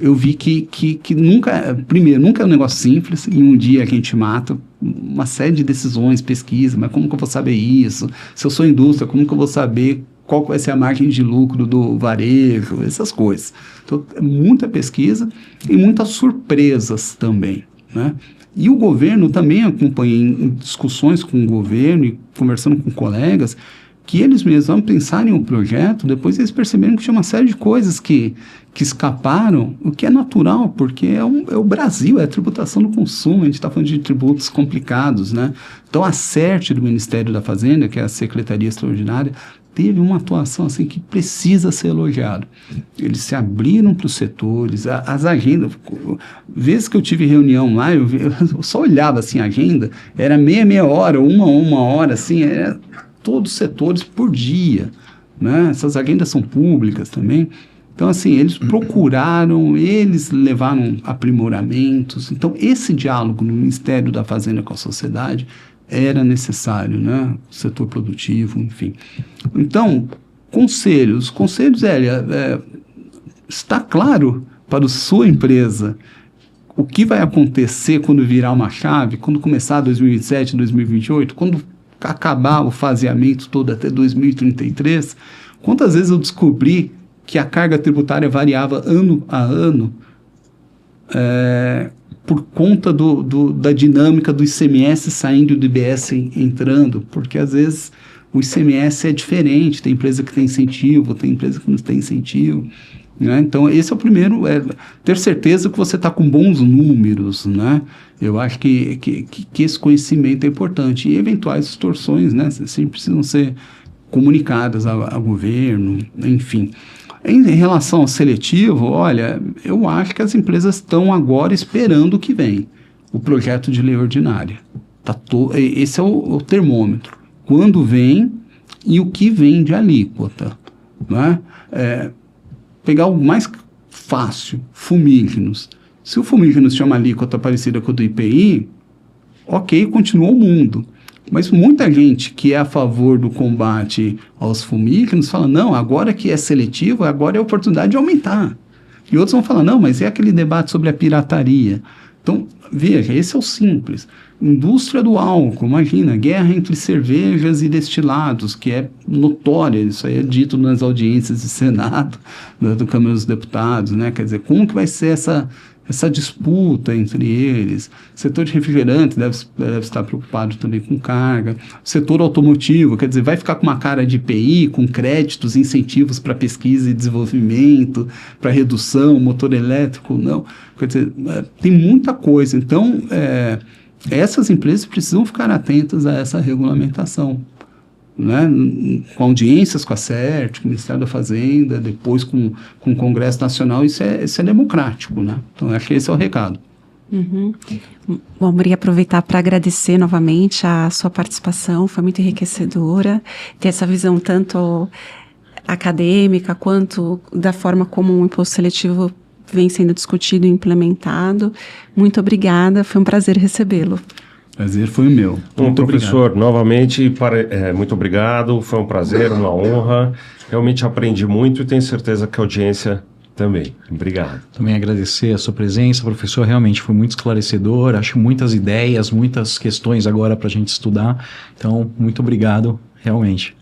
eu vi que nunca é um negócio simples, em um dia que a gente mata uma série de decisões, pesquisa, mas como que eu vou saber isso? Se eu sou indústria, como que eu vou saber qual vai ser a margem de lucro do varejo, essas coisas. Então, muita pesquisa e muitas surpresas também, né? E o governo também, acompanhei em discussões com o governo e conversando com colegas, que eles mesmos, ao pensarem o projeto, depois eles perceberam que tinha uma série de coisas que escaparam, o que é natural, porque é o Brasil, é a tributação do consumo, a gente está falando de tributos complicados, né? Então, a CERT do Ministério da Fazenda, que é a Secretaria Extraordinária, teve uma atuação assim que precisa ser elogiada. Eles se abriram para os setores, as agendas, vezes que eu tive reunião lá, eu só olhava assim a agenda, era meia hora, uma hora, assim, era todos os setores por dia, né? Essas agendas são públicas também. Então, assim, eles procuraram, eles levaram aprimoramentos. Então, esse diálogo no Ministério da Fazenda com a sociedade era necessário, né? O setor produtivo, enfim. Então, conselhos, está claro para a sua empresa o que vai acontecer quando virar uma chave, quando começar 2027, 2028, quando acabar o faseamento todo até 2033, quantas vezes eu descobri que a carga tributária variava ano a ano por conta da dinâmica do ICMS saindo e do IBS entrando, porque às vezes o ICMS é diferente, tem empresa que tem incentivo, tem empresa que não tem incentivo. né? Então, esse é o primeiro, ter certeza que você está com bons números, né? Eu acho que esse conhecimento é importante. E eventuais distorções, né? Sempre precisam ser comunicadas ao governo, enfim. Em relação ao seletivo, olha, eu acho que as empresas estão agora esperando o que vem. O projeto de lei ordinária. Esse é o termômetro. Quando vem e o que vem de alíquota, né? Pegar o mais fácil, fumígenos. Se o fumígenos tinha uma alíquota parecida com o do IPI, ok, continua o mundo. Mas muita gente que é a favor do combate aos fumígenos fala, não, agora que é seletivo, agora é a oportunidade de aumentar. E outros vão falar, não, mas é aquele debate sobre a pirataria. Então, veja, esse é o simples. Indústria do álcool, imagina, guerra entre cervejas e destilados, que é notória, isso aí é dito nas audiências de Senado, do Câmara dos Deputados, né? Quer dizer, como que vai ser essa disputa entre eles? O setor de refrigerante deve estar preocupado também com carga. O setor automotivo, quer dizer, vai ficar com uma cara de IPI, com créditos, incentivos para pesquisa e desenvolvimento, para redução, motor elétrico, não. Quer dizer, tem muita coisa. Então, essas empresas precisam ficar atentas a essa regulamentação, né? Com audiências com a CERT, com o Ministério da Fazenda, depois com o Congresso Nacional, isso é democrático, né? Então, acho que esse é o recado. Uhum. Bom, Maria, aproveitar para agradecer novamente a sua participação, foi muito enriquecedora, ter essa visão tanto acadêmica quanto da forma como o imposto seletivo vem sendo discutido e implementado. Muito obrigada, foi um prazer recebê-lo. Prazer foi o meu. Muito professor, obrigado. Novamente, muito obrigado, foi um prazer, uma honra. Realmente aprendi muito e tenho certeza que a audiência também. Obrigado. Também agradecer a sua presença, professor, realmente foi muito esclarecedor, acho muitas ideias, muitas questões agora para a gente estudar, então muito obrigado, realmente.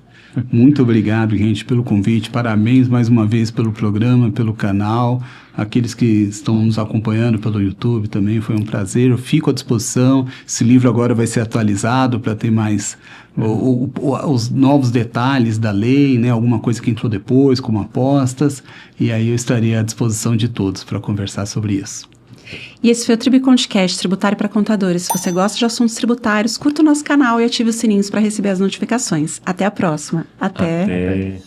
Muito obrigado, gente, pelo convite. Parabéns mais uma vez pelo programa, pelo canal. Aqueles que estão nos acompanhando pelo YouTube também, foi um prazer. Eu fico à disposição. Esse livro agora vai ser atualizado para ter mais os novos detalhes da lei, né? Alguma coisa que entrou depois, como apostas. E aí eu estarei à disposição de todos para conversar sobre isso. E esse foi o Tribcondcast, Tributário para Contadores. Se você gosta de assuntos tributários, curta o nosso canal e ative os sininhos para receber as notificações. Até a próxima. Até.